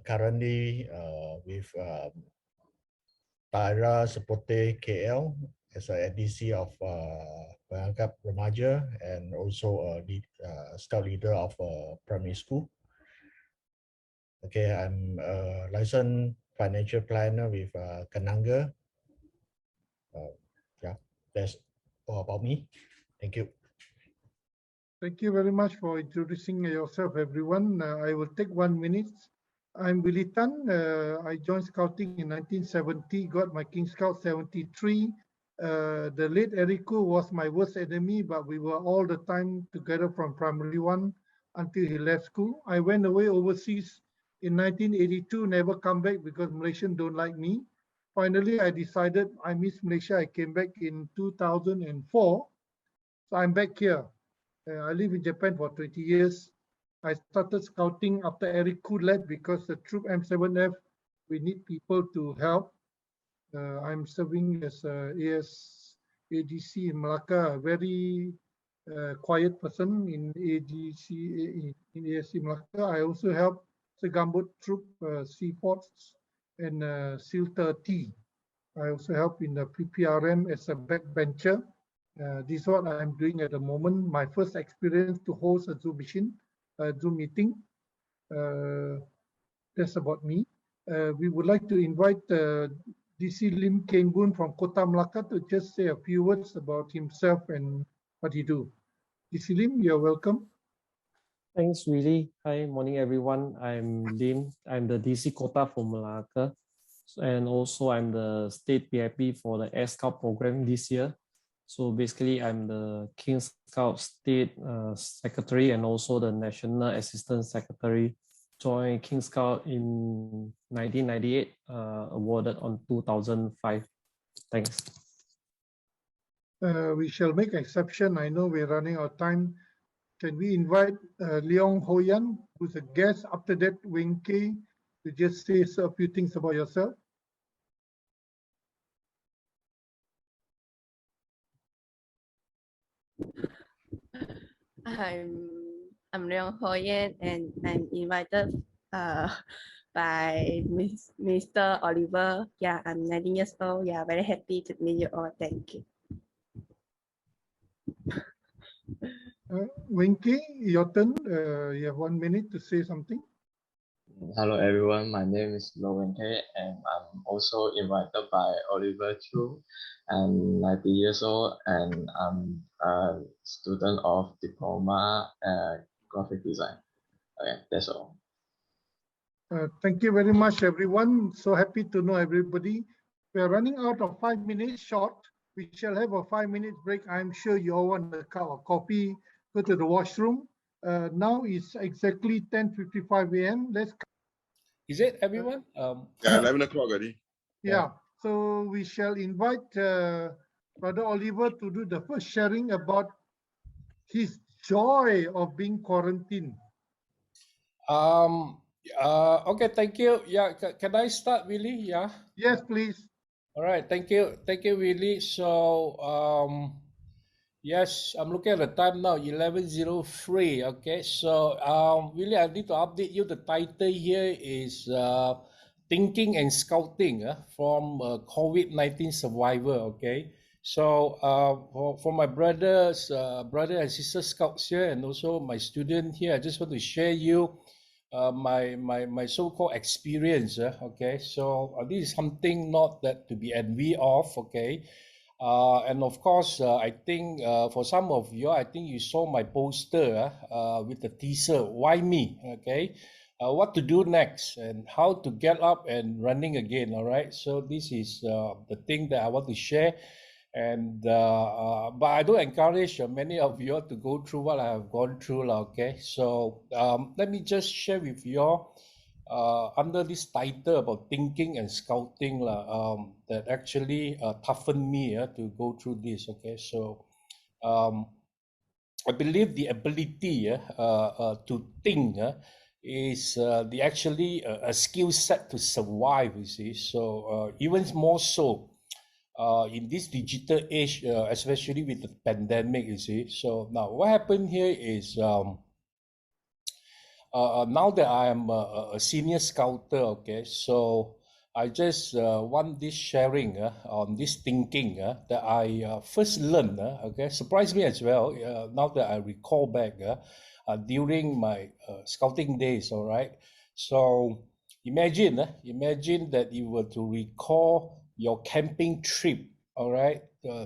Currently with Daerah Sepote KL as an ADC of Perangkap Remaja and also a scout leader of primary school. Okay, I'm a licensed financial planner with Kananga. Yeah, that's all about me. Thank you. Thank you very much for introducing yourself, everyone. I will take 1 minute. I'm Willie Tan. I joined scouting in 1970, got my King Scout 73. The late Erico was my worst enemy, but we were all the time together from primary 1 until he left school. I went away overseas in 1982, never come back because Malaysians don't like me. Finally, I decided I miss Malaysia. I came back in 2004. So I'm back here. I live in Japan for 20 years. I started scouting after Eric Koo left because the troop M7F, we need people to help. I'm serving as ADC in Malacca, a very quiet person in ASC Malacca. I also help Segambut Troop C-Forts and SEAL 30. I also help in the PPRM as a backbencher. This is what I'm doing at the moment. My first experience to host a Zoom meeting. That's about me. We would like to invite DC Lim Keng Boon from Kota Melaka to just say a few words about himself and what he do. DC Lim, you're welcome. Thanks, Willie. Hi, morning, everyone. I'm Lim. I'm the DC Kota for Melaka. And also I'm the state PIP for the Air Scout program this year. So basically I'm the King Scout State Secretary and also the National Assistant Secretary. Joined King Scout in 1998, awarded on 2005. Thanks. We shall make exception. I know we're running out of time. Can we invite Leong Ho Yan, who's a guest? After that, Wing K, to just say a few things about yourself. I'm Leong Ho Yan, and I'm invited by Mr. Oliver. Yeah, I'm 19 years old. Yeah, very happy to meet you all. Thank you. Winky, your turn. You have 1 minute to say something. Hello everyone, my name is Lo Wenke and I'm also invited by Oliver Chu. I'm 90 years old and I'm a student of diploma graphic design. Okay, that's all. Thank you very much, everyone. So happy to know everybody. We are running out of 5 minutes short. We shall have a 5 minute break. I'm sure you all want a cup of coffee, go to the washroom. Now it's exactly 10:55 a.m. Let's. Is it everyone? Yeah, 11 o'clock already. Yeah. So we shall invite Brother Oliver to do the first sharing about his joy of being quarantined. Okay, thank you. Yeah, can I start, Willie? Yeah. Yes, please. All right, thank you, Willie. So, yes, I'm looking at the time now, 11:03. Okay, so Willie, I need to update you. The title here is Thinking and Scouting from COVID-19 Survivor. Okay, so for my brother and sister scouts here, and also my student here, I just want to share you my so-called experience. Okay, so this is something not that to be envy of. Okay, and of course, I think for some of you, I think you saw my poster with the teaser. Why me? Okay, what to do next and how to get up and running again. All right, so this is the thing that I want to share. And but I do encourage many of you to go through what I have gone through. Okay, so let me just share with you all under this title about thinking and scouting that actually toughened me to go through this. Okay, so I believe the ability to think is the actually a skill set to survive. You see, so even more so in this digital age, especially with the pandemic, you see. So now what happened here is now that I am a senior scouter, okay, so I just want this sharing on this thinking that I first learned, okay, surprised me as well, now that I recall back during my scouting days, all right. So imagine that you were to recall your camping trip, all right,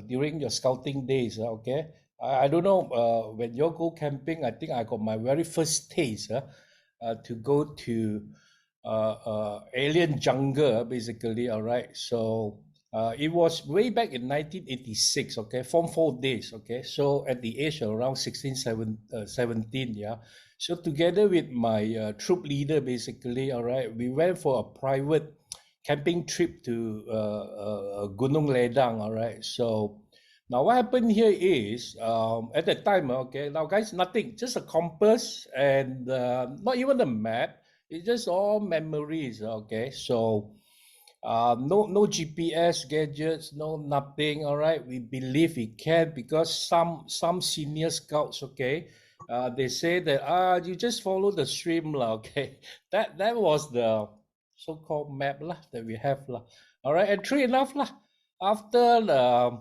during your scouting days, okay. I don't know, when you go camping, I think I got my very first taste to go to alien jungle, basically, all right. So it was way back in 1986, okay, Form 4 days, okay. So at the age of around 16, 17, yeah. So together with my troop leader, basically, all right, we went for a private camping trip to Gunung Ledang, all right. So now what happened here is at that time, okay, now guys, nothing, just a compass and not even a map. It's just all memories, okay. So no GPS gadgets, no nothing. All right, we believe we can because some senior scouts, okay, they say that you just follow the stream lah, okay. That was the so-called map lah that we have lah. All right, and true enough lah, after the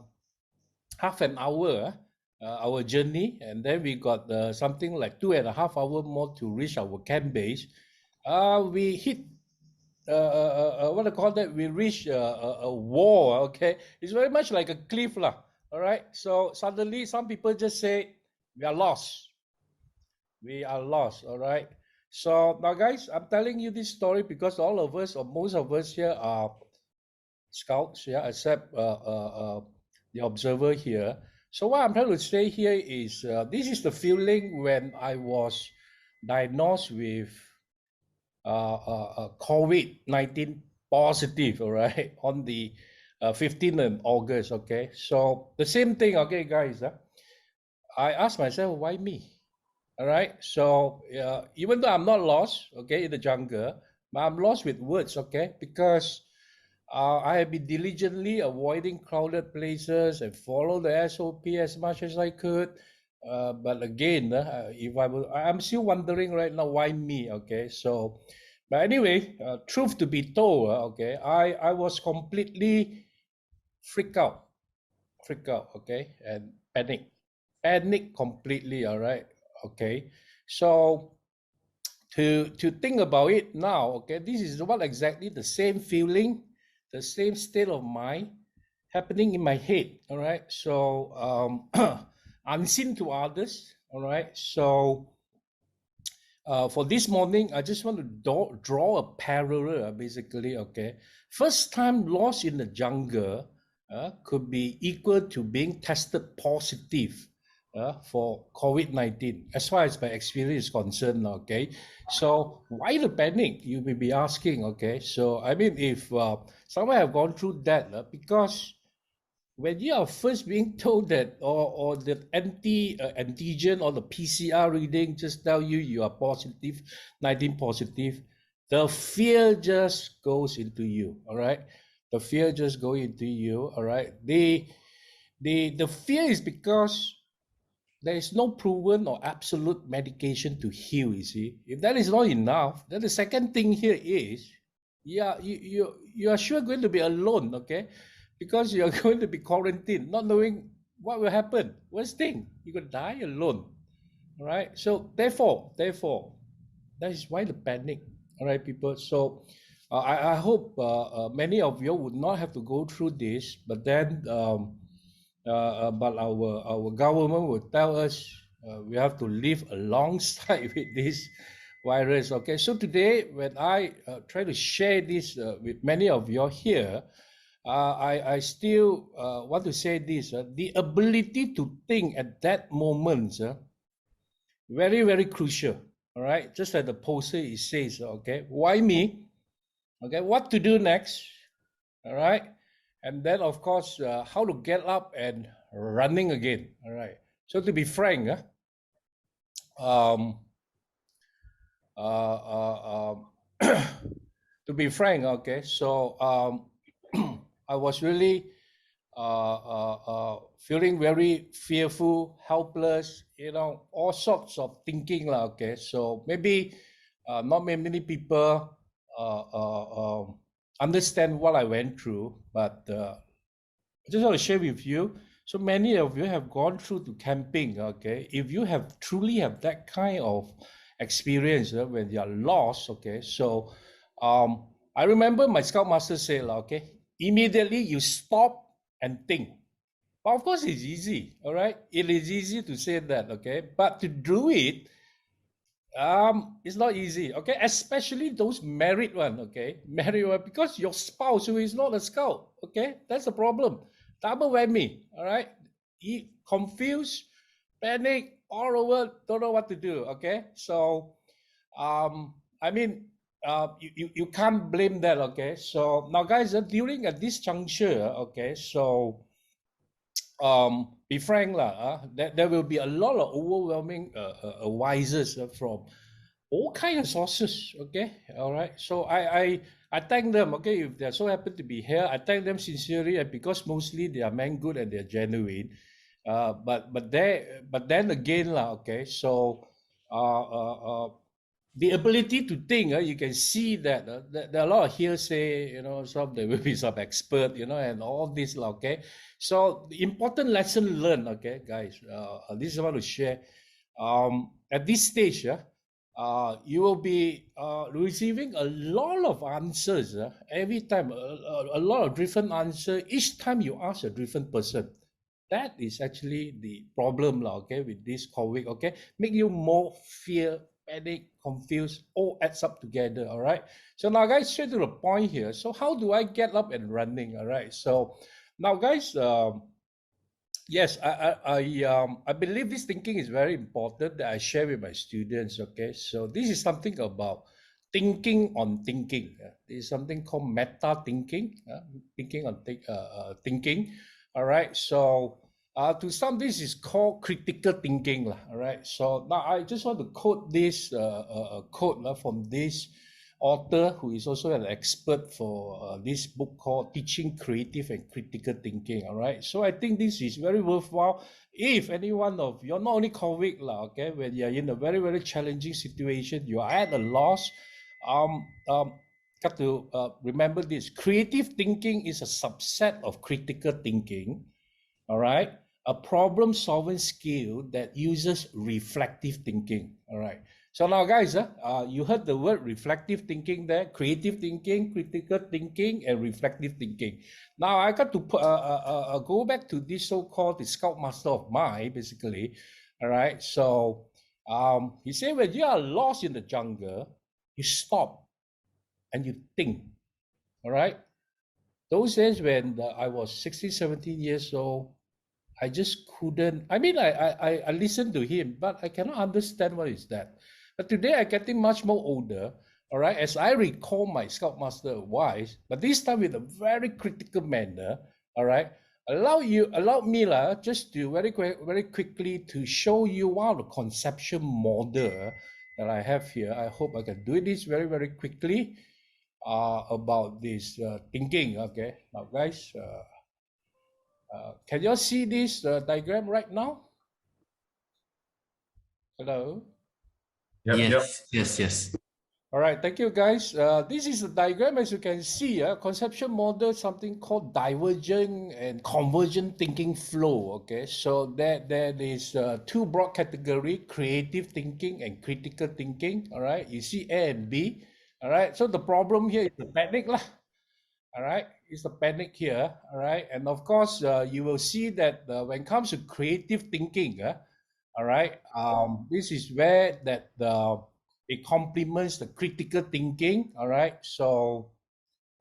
half an hour our journey, and then we got something like 2.5 hours more to reach our camp base. We hit what I call that, we reach a wall, okay. It's very much like a cliff lah, all right. So suddenly some people just say we are lost, all right. So now guys, I'm telling you this story because all of us or most of us here are scouts, yeah, except the observer here. So what I'm trying to say here is this is the feeling when I was diagnosed with COVID-19 positive, all right, on the 15th of August, okay. So the same thing, okay, guys. I asked myself, why me? All right. So even though I'm not lost, okay, in the jungle, but I'm lost with words, okay, because I have been diligently avoiding crowded places and follow the SOP as much as I could. But again, I'm still wondering right now, why me? Okay, so, but anyway, truth to be told, okay, I was completely freaked out, okay, and panic completely. All right, okay, so to think about it now, okay, this is what exactly the same feeling, the same state of mind happening in my head. All right, so unseen to others. All right, so for this morning, I just want to draw a parallel, basically. Okay, first time lost in the jungle could be equal to being tested positive for COVID-19, as far as my experience is concerned. Okay, so why the panic, you may be asking. Okay, so I mean, if someone have gone through that, because when you are first being told that, or the antigen or the PCR reading just tell you are positive, 19 positive, the fear just goes into you. All right, the fear just goes into you. All right, the fear is because there is no proven or absolute medication to heal. You see, if that is not enough, then the second thing here is, yeah, you are sure going to be alone, okay, because you are going to be quarantined, not knowing what will happen. Worst thing, you're going to die alone. All right. So therefore, That is why the panic. All right, people. So I hope many of you would not have to go through this, but then but our government will tell us we have to live alongside with this virus. Okay, so today when I try to share this with many of you here, I still want to say this: the ability to think at that moment, very very crucial. All right, just like the poster it says. Okay, why me? Okay, what to do next? All right, and then of course how to get up and running again. All right. So to be frank, to be frank, okay. So I was really feeling very fearful, helpless, you know, all sorts of thinking, okay. So maybe not many people understand what I went through, but I just want to share with you. So many of you have gone through to camping, okay. If you have truly have that kind of experience when you are lost, okay. So I remember my scoutmaster said, okay, immediately you stop and think. But of course, it's easy, all right? It is easy to say that, okay? But to do it, it's not easy, okay? Especially those married one, okay? Married one, because your spouse who is not a scout, okay? That's the problem. Double whammy, all right? Confused, panic, all over, don't know what to do, okay? So, I mean, you can't blame that, okay? So now, guys, during this juncture, okay, so be frank lah, there will be a lot of overwhelming advices from all kinds of sources, okay? All right. So I thank them, okay, if they're so happy to be here. I thank them sincerely, and because mostly they are man good and they're genuine. But then again lah, okay. So the ability to think, you can see that there are a lot of hearsay, you know, there will be some expert, you know, and all this, okay. So the important lesson learned, okay, guys, this is what I want to share. At this stage, you will be receiving a lot of answers every time, a lot of different answers. Each time you ask a different person. That is actually the problem, okay, with this COVID, okay? Make you more fear, panic, confused, all adds up together, all right? So now, guys, straight to the point here. So how do I get up and running, all right? So now, guys, yes, I believe this thinking is very important that I share with my students, okay? So this is something about thinking on thinking. This is something called meta thinking, thinking on thinking. All right, so to some, this is called critical thinking, all right. So now I just want to quote this quote from this author who is also an expert for this book called Teaching Creative and Critical Thinking. All right, so I think this is very worthwhile. If any one of you, not only COVID, okay, when you're in a very, very challenging situation, you are at a loss, got to remember this: creative thinking is a subset of critical thinking, all right? A problem-solving skill that uses reflective thinking, all right? So now, guys, you heard the word reflective thinking there: creative thinking, critical thinking, and reflective thinking. Now, I got to go back to this so-called the scoutmaster of mine, basically, all right? So he said, when you are lost in the jungle, you stop and you think, all right? Those days when I was 16, 17 years old, I just couldn't, I mean, I listened to him, but I cannot understand what is that. But today I'm getting much more older, all right, as I recall my scoutmaster advice, but this time with a very critical manner, all right, allow me just to very quickly to show you one of the conceptual model that I have here. I hope I can do this very, very quickly. About this thinking, okay? Now, guys, can you all see this diagram right now? Hello? Yep, yes. All right, thank you guys. This is a diagram, as you can see, conceptual model, something called divergent and convergent thinking flow, okay? So there is two broad category, creative thinking and critical thinking, all right? You see A and B, all right? So the problem here is the panic lah, all right? It's the panic here, all right? And of course, you will see that when it comes to creative thinking, all right, this is where that it complements the critical thinking, all right? So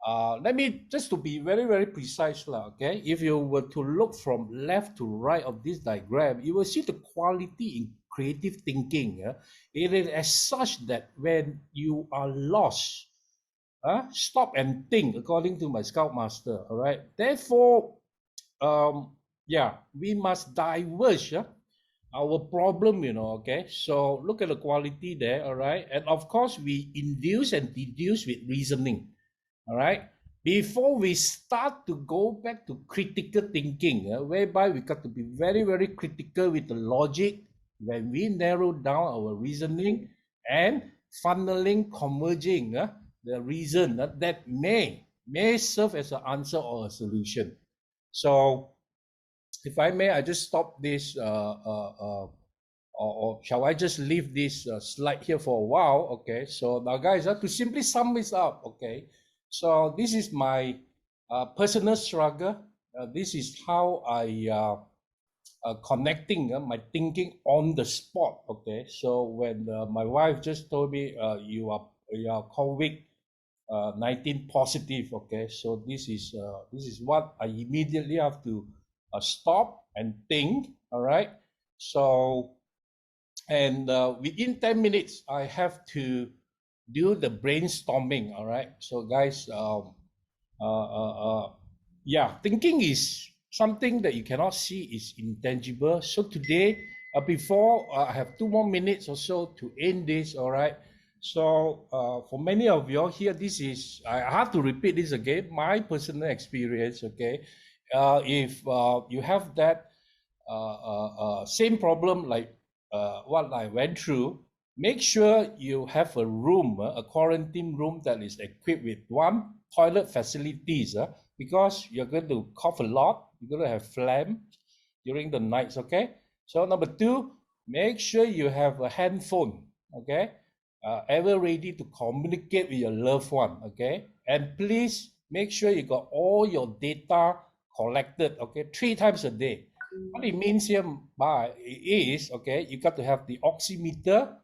let me, just to be very, very precise, okay? If you were to look from left to right of this diagram, you will see the quality in creative thinking. It is as such that when you are lost, stop and think, according to my Scoutmaster, all right? Therefore, yeah, we must diverge, our problem, okay? So look at the quality there, all right? And of course, we induce and deduce with reasoning, all right? Before we start to go back to critical thinking, whereby we got to be very, very critical with the logic when we narrow down our reasoning and funneling, converging the reason that may serve as an answer or a solution. So if I may, I just stop this, or shall I just leave this slide here for a while? Okay, so now guys, to simply sum this up, okay, so this is my personal struggle. This is how I connecting my thinking on the spot, okay? So when my wife just told me, you are COVID-19 positive, okay? So this is what I immediately have to stop and think, all right? So, and within 10 minutes, I have to do the brainstorming, all right? So guys, yeah, thinking is something that you cannot see, is intangible. So today, before I have 2 more minutes or so to end this, all right? So for many of you here, this is, I have to repeat this again, my personal experience, okay? If you have that same problem like what I went through, make sure you have a room, a quarantine room that is equipped with one, toilet facilities, because you're going to cough a lot, you're going to have phlegm during the nights, okay? So number 2, make sure you have a handphone, okay? Ever ready to communicate with your loved one, okay? And please make sure you got all your data collected, okay, 3 times a day. What it means here is, okay, you got to have the oximeter,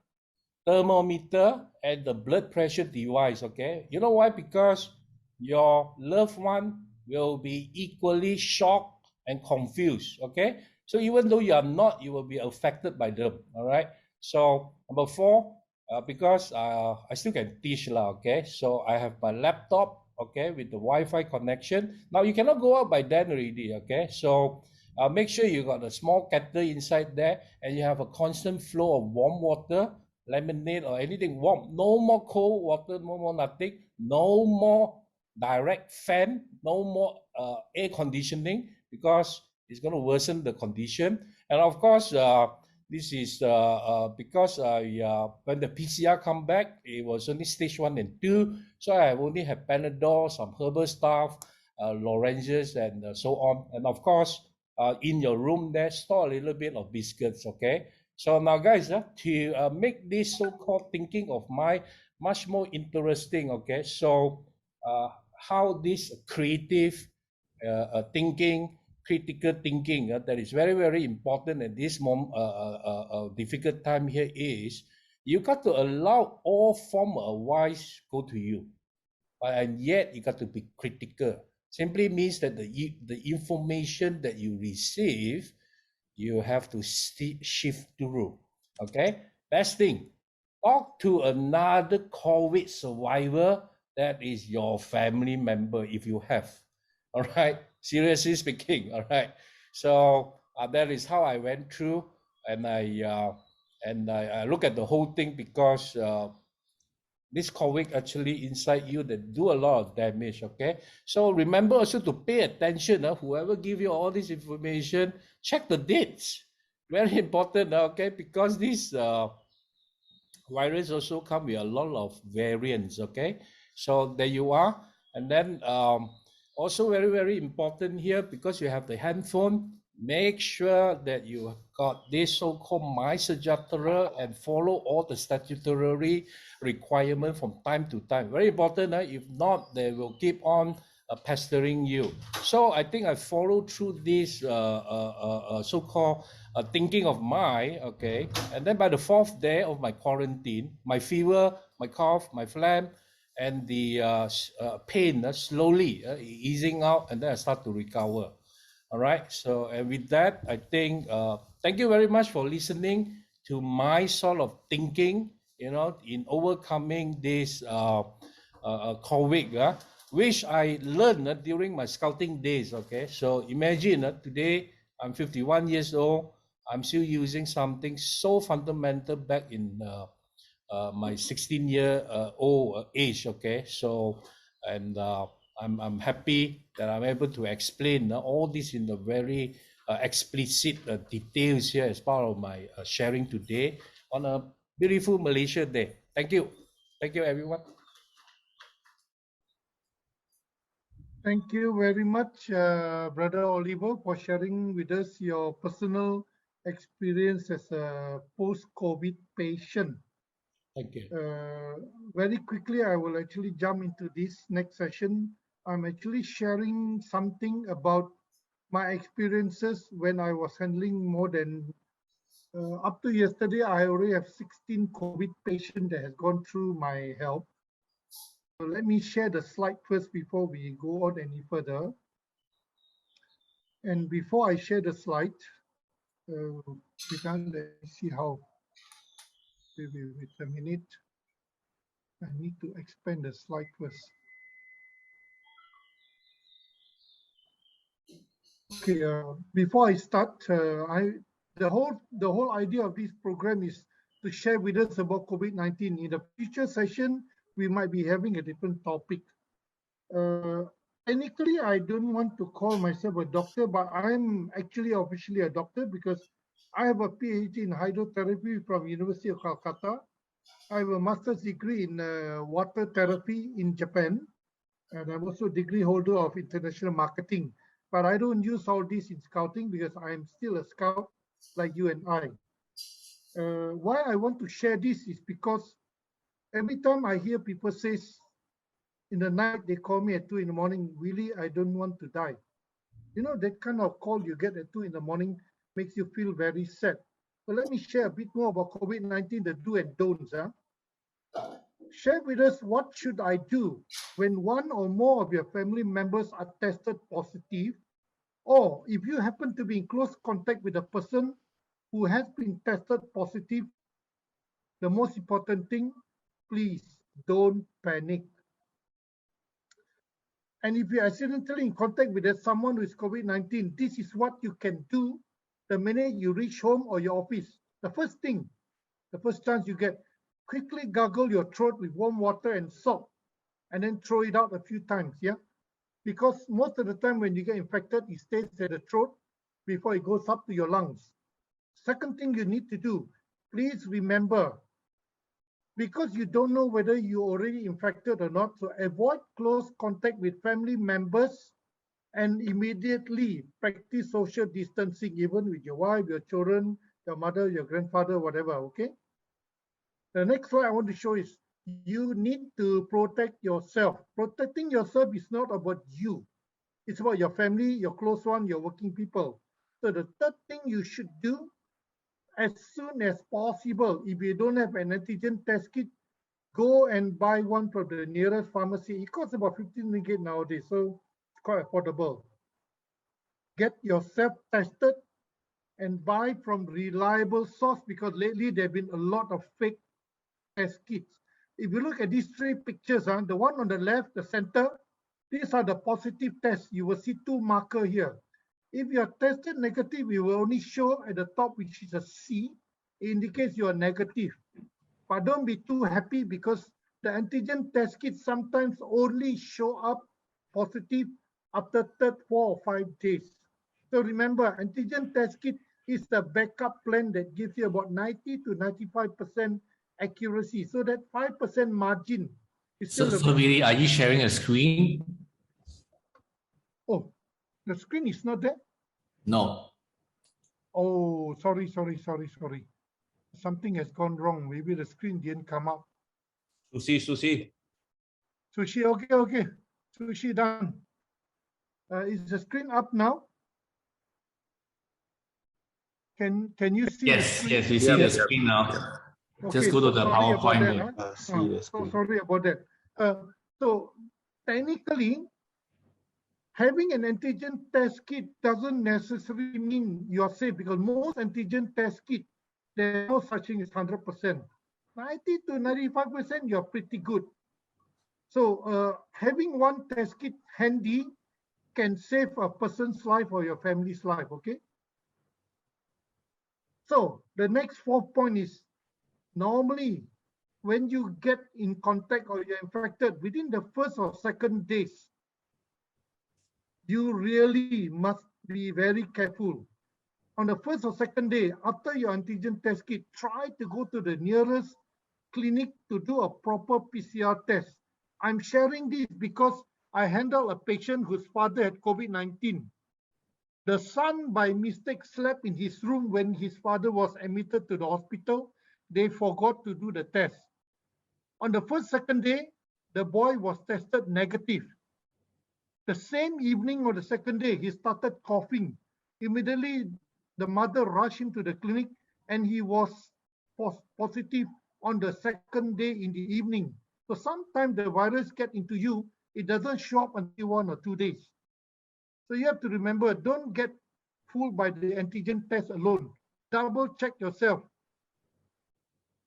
thermometer, and the blood pressure device, okay? You know why? Because your loved one will be equally shocked and confused, okay? So even though you are not, you will be affected by them, all right? So number 4, because I still can teach, okay? So I have my laptop, okay, with the Wi-Fi connection. Now you cannot go out by then already, okay? So make sure you got a small kettle inside there and you have a constant flow of warm water, lemonade or anything warm. No more cold water, no more nothing. No more direct fan, no more air conditioning, because it's going to worsen the condition. And of course, this is because when the PCR come back, it was only stage 1 and 2. So I only have Panadol, some herbal stuff, lozenges, and so on. And of course, in your room there, store a little bit of biscuits, okay? So now guys, to make this so-called thinking of mine much more interesting, okay? So how this creative thinking, critical thinking that is very, very important at this moment, difficult time here is, you got to allow all form of wise go to you, and yet you got to be critical. Simply means that the information that you receive, you have to shift through, okay? Best thing, talk to another COVID survivor that is your family member if you have, all right? Seriously speaking, all right? So that is how I went through, and I look at the whole thing, because this COVID actually inside you that do a lot of damage, okay? So remember also to pay attention, whoever give you all this information, check the dates. Very important, okay? Because this virus also come with a lot of variants. Okay, so there you are. And then also very, very important here, because you have the handphone, make sure that you got this so-called My Sejahtera and follow all the statutory requirement from time to time. Very important. If not, they will keep on pestering you. So I think I followed through this so-called thinking of my, okay. And then by the 4th day of my quarantine, my fever, my cough, my phlegm, and the pain slowly easing out, and then I start to recover. All right. So, and with that, I think thank you very much for listening to my sort of thinking, in overcoming this COVID, which I learned during my scouting days. Okay. So imagine today I'm 51 years old. I'm still using something so fundamental back in my 16-year-old age. Okay, so and I'm happy that I'm able to explain all this in the very explicit details here as part of my sharing today on a beautiful Malaysia Day. Thank you, everyone. Thank you very much, Brother Oliver, for sharing with us your personal experience as a post-COVID patient. Thank you. Very quickly, I will actually jump into this next session. I'm actually sharing something about my experiences when I was handling more than, up to yesterday, I already have 16 COVID patients that has gone through my help. So let me share the slide first before we go on any further. And before I share the slide, we can see how, wait a minute. I need to expand the slide first. Okay, before I start, the whole idea of this program is to share with us about COVID-19. In the future session, we might be having a different topic. Technically, I don't want to call myself a doctor, but I'm actually officially a doctor because I have a PhD in hydrotherapy from University of Calcutta. I have a master's degree in water therapy in Japan, and I'm also a degree holder of international marketing. But I don't use all this in scouting because I'm still a scout like you and I. Why I want to share this is because every time I hear people say, in the night they call me at 2 in the morning, really, I don't want to die. You know, that kind of call you get at 2 in the morning makes you feel very sad. So let me share a bit more about COVID-19, the do and don'ts. Share with us what should I do when one or more of your family members are tested positive, or if you happen to be in close contact with a person who has been tested positive. The most important thing, please don't panic. And if you're accidentally in contact with someone with COVID-19, this is what you can do the minute you reach home or your office. The first thing, the first chance you get, quickly gargle your throat with warm water and salt, and then throw it out a few times, yeah? Because most of the time when you get infected, it stays at the throat before it goes up to your lungs. Second thing you need to do, please remember, because you don't know whether you're already infected or not, so avoid close contact with family members and immediately practice social distancing, even with your wife, your children, your mother, your grandfather, whatever, okay? The next one I want to show is you need to protect yourself. Protecting yourself is not about you. It's about your family, your close one, your working people. So the third thing you should do, as soon as possible, if you don't have an antigen test kit, go and buy one from the nearest pharmacy. It costs about 15 ringgit nowadays, so it's quite affordable. Get yourself tested and buy from reliable source, because lately there have been a lot of fake test kits. If you look at these three pictures, the one on the left, the center, these are the positive tests. You will see two markers here. If you are tested negative, you will only show at the top, which is a C. It indicates you are negative. But don't be too happy, because the antigen test kits sometimes only show up positive after 3, 4, or 5 days. So remember, antigen test kit is the backup plan that gives you about 90 to 95% accuracy. So that 5% margin is So, still so really, are you sharing a screen? Oh, the screen is not there? No. Oh, sorry. Something has gone wrong. Maybe the screen didn't come up. Sushi. Sushi, okay. Sushi done. Is the screen up now? Can you see the Yes, screen? yes, we see the screen now. Just go to the sorry about PowerPoint that, there. huh? So sorry about that. So technically, having an antigen test kit doesn't necessarily mean you're safe, because most antigen test kit, there's no such thing as 100%. 90 to 95%, you're pretty good. So having one test kit handy can save a person's life or your family's life, okay? So the next 4th point is, normally when you get in contact or you're infected, within the 1st or 2nd days, you really must be very careful. On the 1st or 2nd day, after your antigen test kit, try to go to the nearest clinic to do a proper PCR test. I'm sharing this because I handled a patient whose father had COVID-19. The son, by mistake, slept in his room when his father was admitted to the hospital. They forgot to do the test. On the 1st, 2nd day, the boy was tested negative. The same evening or the 2nd day, he started coughing. Immediately, the mother rushed him to the clinic and he was positive on the 2nd day in the evening. So sometimes the virus gets into you, it doesn't show up until 1 or 2 days. So you have to remember, don't get fooled by the antigen test alone. Double check yourself.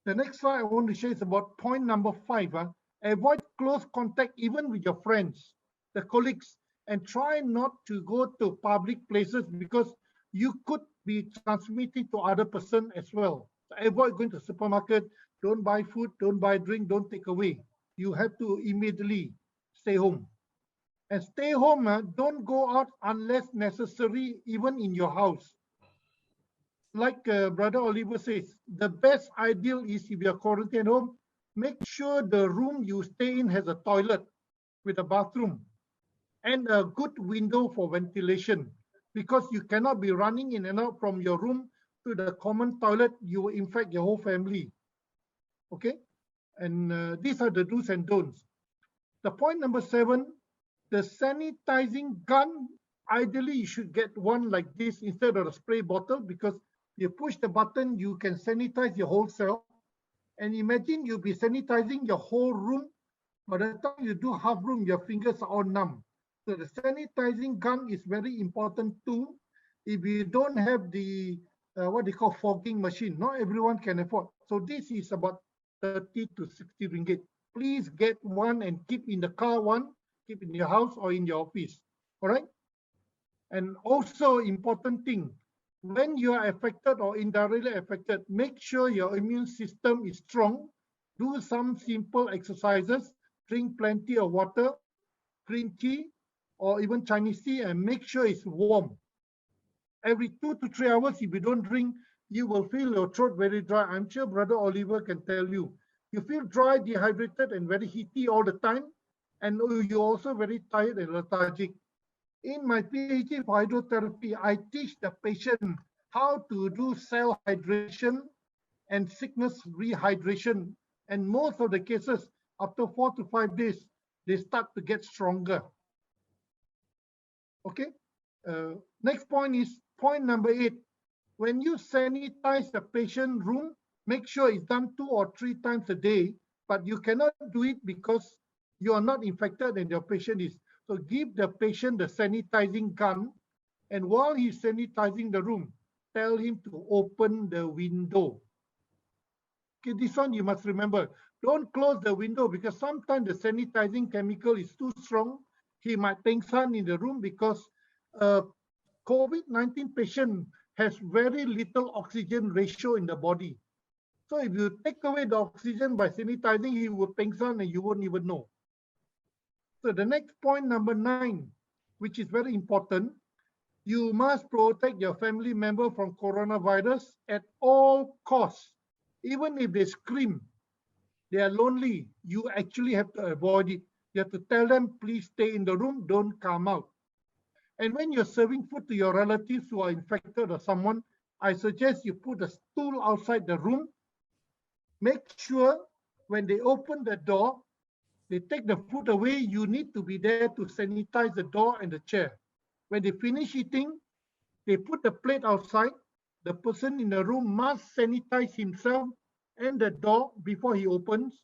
The next slide I want to share is about point number 5. Avoid close contact even with your friends, the colleagues, and try not to go to public places because you could be transmitting to other person as well. So avoid going to supermarket, don't buy food, don't buy drink, don't take away. You have to immediately stay home. And stay home, don't go out unless necessary, even in your house. Like Brother Oliver says, the best ideal is if you're quarantined at home, make sure the room you stay in has a toilet with a bathroom and a good window for ventilation, because you cannot be running in and out from your room to the common toilet. You will infect your whole family. Okay? And these are the do's and don'ts. The point number 7, the sanitizing gun, ideally you should get one like this instead of a spray bottle, because you push the button, you can sanitize your whole cell. And imagine you'll be sanitizing your whole room. By the time you do half room, your fingers are all numb. So the sanitizing gun is very important too. If you don't have the, what they call fogging machine, not everyone can afford. So this is about 30 to 60 ringgit. Please get one and keep in the car one, keep in your house or in your office, all right? And also important thing, when you are affected or indirectly affected, make sure your immune system is strong. Do some simple exercises, drink plenty of water, green tea, or even Chinese tea, and make sure it's warm. Every 2 to 3 hours, if you don't drink, you will feel your throat very dry. I'm sure Brother Oliver can tell you. You feel dry, dehydrated, and very heaty all the time, and you're also very tired and lethargic. In my PhD for hydrotherapy, I teach the patient how to do cell hydration and sickness rehydration. And most of the cases, after 4 to 5 days, they start to get stronger. Okay. Next point is point number 8. When you sanitize the patient room, make sure it's done 2 or 3 times a day, but you cannot do it because you are not infected and your patient is. So give the patient the sanitizing gun, and while he's sanitizing the room, tell him to open the window. Okay, this one you must remember. Don't close the window because sometimes the sanitizing chemical is too strong. He might pengsan in the room because COVID-19 patient has very little oxygen ratio in the body. So if you take away the oxygen by sanitizing, he will pengsan and you won't even know. So the next point, number 9, which is very important, you must protect your family member from coronavirus at all costs. Even if they scream, they are lonely. You actually have to avoid it. You have to tell them, please stay in the room, don't come out. And when you're serving food to your relatives who are infected or someone, I suggest you put a stool outside the room. Make sure when they open the door, they take the food away, you need to be there to sanitize the door and the chair. When they finish eating, they put the plate outside. The person in the room must sanitize himself and the door before he opens.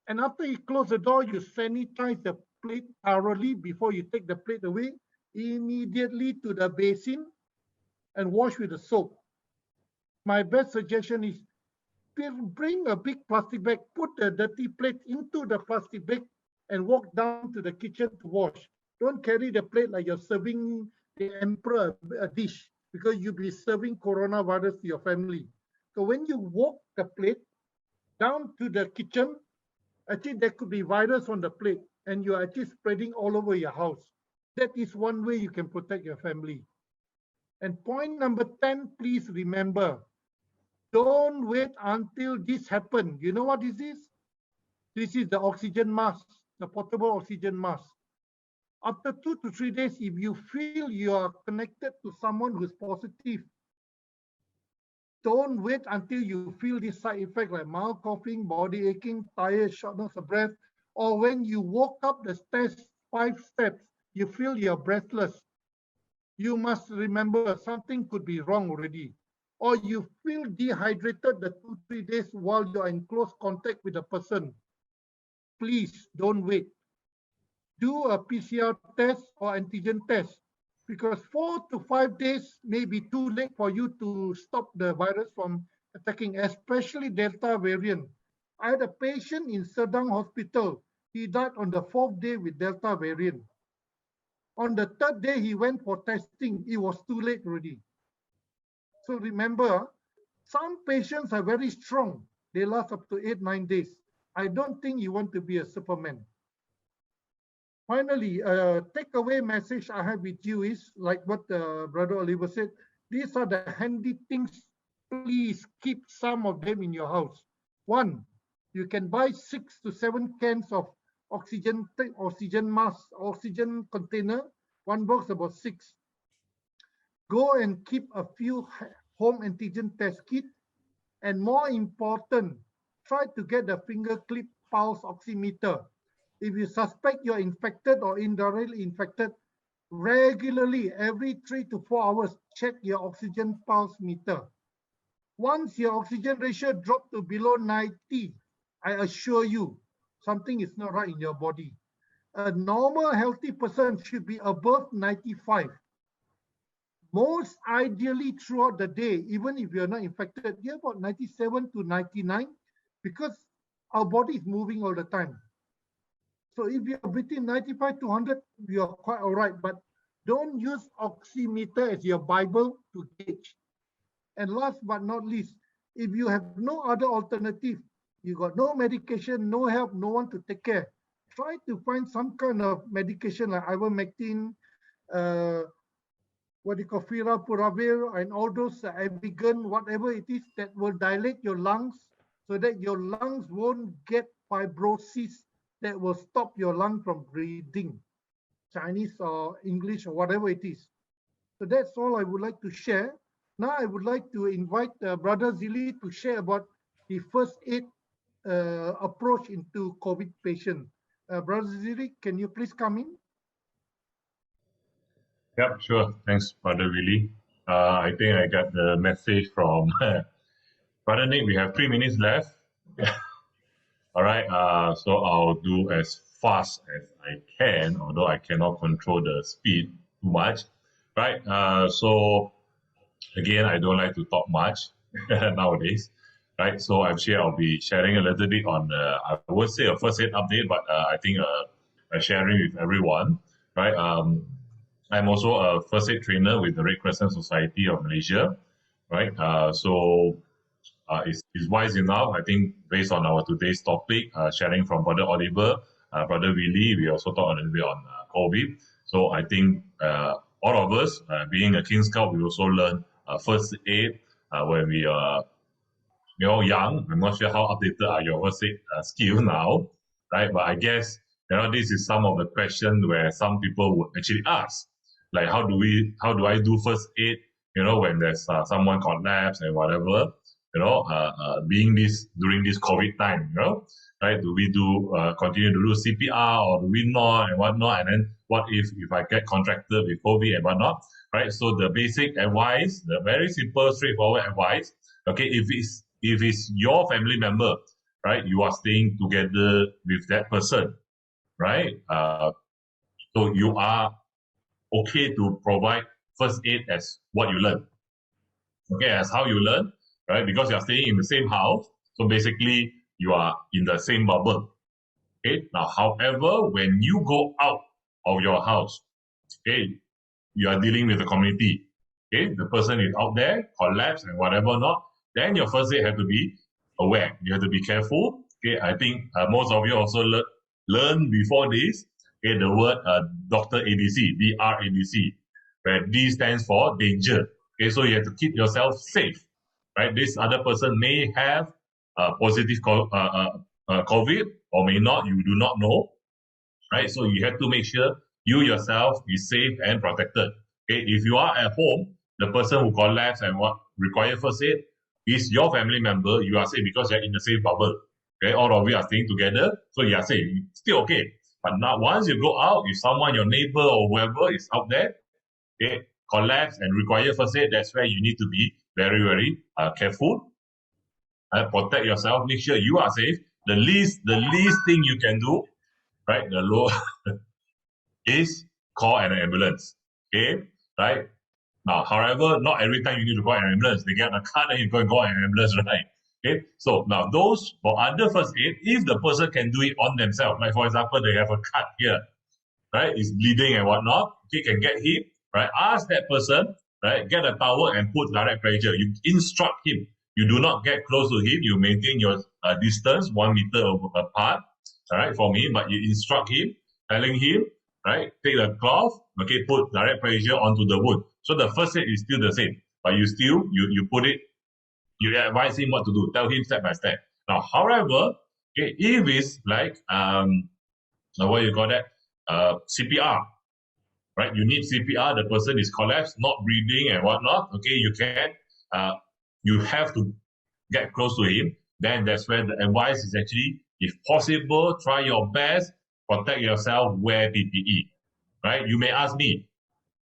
And after you close the door, you sanitize the plate thoroughly before you take the plate away, immediately to the basin and wash with the soap. My best suggestion is bring a big plastic bag, put the dirty plate into the plastic bag and walk down to the kitchen to wash. Don't carry the plate like you're serving the emperor a dish, because you'll be serving coronavirus to your family. So when you walk the plate down to the kitchen, actually there could be virus on the plate and you're actually spreading all over your house. That is one way you can protect your family. And point number 10, please remember, don't wait until this happens. You know what this is? This is the oxygen mask, the portable oxygen mask. After 2 to 3 days, if you feel you are connected to someone who's positive, don't wait until you feel this side effect like mild coughing, body aching, tired, shortness of breath, or when you walk up the stairs 5 steps, you feel you're breathless. You must remember something could be wrong already. Or you feel dehydrated the 2-3 days while you're in close contact with a person. Please don't wait. Do a PCR test or antigen test, because 4 to 5 days may be too late for you to stop the virus from attacking, especially Delta variant. I had a patient in Sedang Hospital. He died on the 4th day with Delta variant. On the 3rd day, he went for testing. It was too late already. So remember, some patients are very strong. They last up to 8-9 days. I don't think you want to be a Superman. Finally, a takeaway message I have with you is, like what Brother Oliver said, these are the handy things. Please keep some of them in your house. 1, you can buy 6 to 7 cans of oxygen mask, oxygen container, 1 box about 6. Go and keep a few home antigen test kit. And more important, try to get the finger clip pulse oximeter. If you suspect you're infected or indirectly infected, regularly, every 3 to 4 hours, check your oxygen pulse meter. Once your oxygen ratio drops to below 90, I assure you, something is not right in your body. A normal healthy person should be above 95. Most ideally throughout the day, even if you're not infected, you're about 97 to 99, because our body is moving all the time. So if you're between 95 to 100, you're quite all right, but don't use oximeter as your Bible to gauge. And last but not least, if you have no other alternative, you got no medication, no help, no one to take care, try to find some kind of medication like ivermectin, what you call firapuravir, and all those Avigan, whatever it is, that will dilate your lungs so that your lungs won't get fibrosis that will stop your lung from breathing, Chinese or English or whatever it is. So that's all I would like to share. Now I would like to invite Brother Zili to share about the first aid approach into COVID patient. Brother Zili, can you please come in? Yep, sure. Thanks, Brother Willie. I think I got the message from Brother Nick. We have 3 minutes left. All right. So I'll do as fast as I can, although I cannot control the speed too much. Right. So again, I don't like to talk much nowadays. Right. So I'll be sharing a little bit on I would say a first aid update, but I think a sharing with everyone. Right. I'm also a first aid trainer with the Red Crescent Society of Malaysia, right? It's wise enough, I think, based on our today's topic, sharing from Brother Oliver, Brother Willie, we also talked a little bit on COVID. So I think all of us, being a King Scout, we also learn first aid when we young. I'm not sure how updated are your first aid skill now, right? But I guess this is some of the questions where some people would actually ask, like how do I do first aid? When there's someone collapse and whatever. Being during this COVID time, right? Do we continue to do CPR or do we not and whatnot? And then what if I get contracted with COVID and whatnot, right? So the basic advice, the very simple, straightforward advice, okay, if it's your family member, right, you are staying together with that person, right? So you are okay to provide first aid as what you learn, okay, as how you learn, right? Because you are staying in the same house, so basically you are in the same bubble. Okay. Now, however, when you go out of your house, okay, you are dealing with the community. Okay, the person is out there, collapse and whatever not. Then your first aid have to be aware. You have to be careful. Okay, I think most of you also learn before this. Okay, the word Dr. ADC, DRADC, where D stands for danger. Okay, so you have to keep yourself safe. Right, this other person may have positive COVID or may not. You do not know. Right, so you have to make sure you yourself is safe and protected. Okay, if you are at home, the person who collapsed and what require first aid is your family member. You are safe because you're in the same bubble. Okay, all of you are staying together, so you are safe. Still okay. But now, once you go out, if someone, your neighbor or whoever is out there, okay, collapse and require first aid, that's where you need to be very, very careful. Protect yourself. Make sure you are safe. The least thing you can do, right? The low is call an ambulance. Okay, right? Now, however, not every time you need to call an ambulance. They get a car, then you go and call an ambulance, right? Okay, so now those for other first aid, if the person can do it on themselves, like for example, they have a cut here, right? It's bleeding and whatnot. Okay, can get him, right? Ask that person, right? Get a towel and put direct pressure. You instruct him. You do not get close to him. You maintain your distance 1 meter apart, all right, from him. But you instruct him, telling him, right? Take the cloth, okay, put direct pressure onto the wound. So the first aid is still the same, but you put it, you advise him what to do, tell him step by step. Now, however, okay, if it's like what you call that, CPR, right? You need CPR. The person is collapsed, not breathing and whatnot. Okay, you have to get close to him. Then that's where the advice is actually, if possible, try your best, protect yourself, wear PPE, right? You may ask me,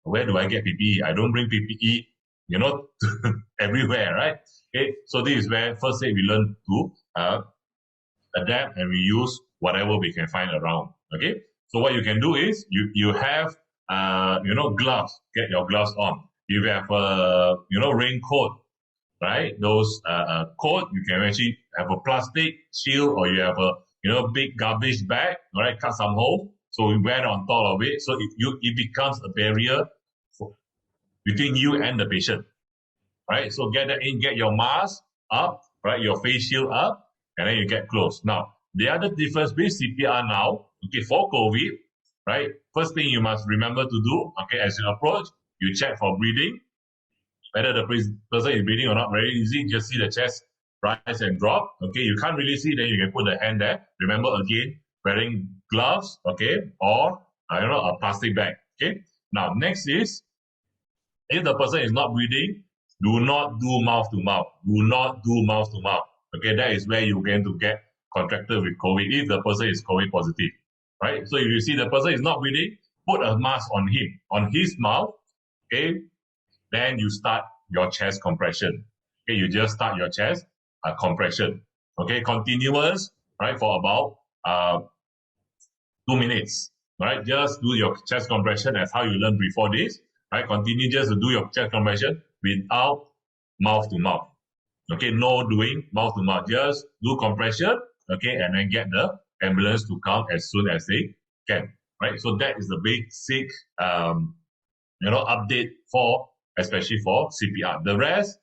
where do I get PPE? I don't bring PPE, everywhere, right? Okay, so this is where first aid we learn to adapt and we use whatever we can find around. Okay, so what you can do is you have gloves. Get your gloves on. You have a raincoat, right? Those coat, you can actually have a plastic shield, or you have a big garbage bag, right? Cut some hole, so we wear it on top of it, so it becomes a barrier between you and the patient, right? So get that in, get your mask up, right? Your face shield up, and then you get close. Now, the other difference with CPR now, okay, for COVID, right? First thing you must remember to do, okay, as you approach, you check for breathing, whether the person is breathing or not. Very easy, just see the chest rise and drop. Okay, you can't really see, then you can put the hand there. Remember again, wearing gloves, okay, or a plastic bag. Okay. Now next is, if the person is not breathing, do not do mouth to mouth. Do not do mouth to mouth. Okay, that is where you're going to get contracted with COVID if the person is COVID positive, right? So if you see the person is not breathing, put a mask on him, on his mouth. Okay, then you start your chest compression. Okay, you just start your chest compression. Okay, continuous, right, for about 2 minutes. Right, just do your chest compression as how you learned before this. Right, continue just to do your chest compression without mouth to mouth. Okay, no doing mouth to mouth. Just do compression. Okay, and then get the ambulance to come as soon as they can. Right, so that is the basic update for, especially for CPR. The rest,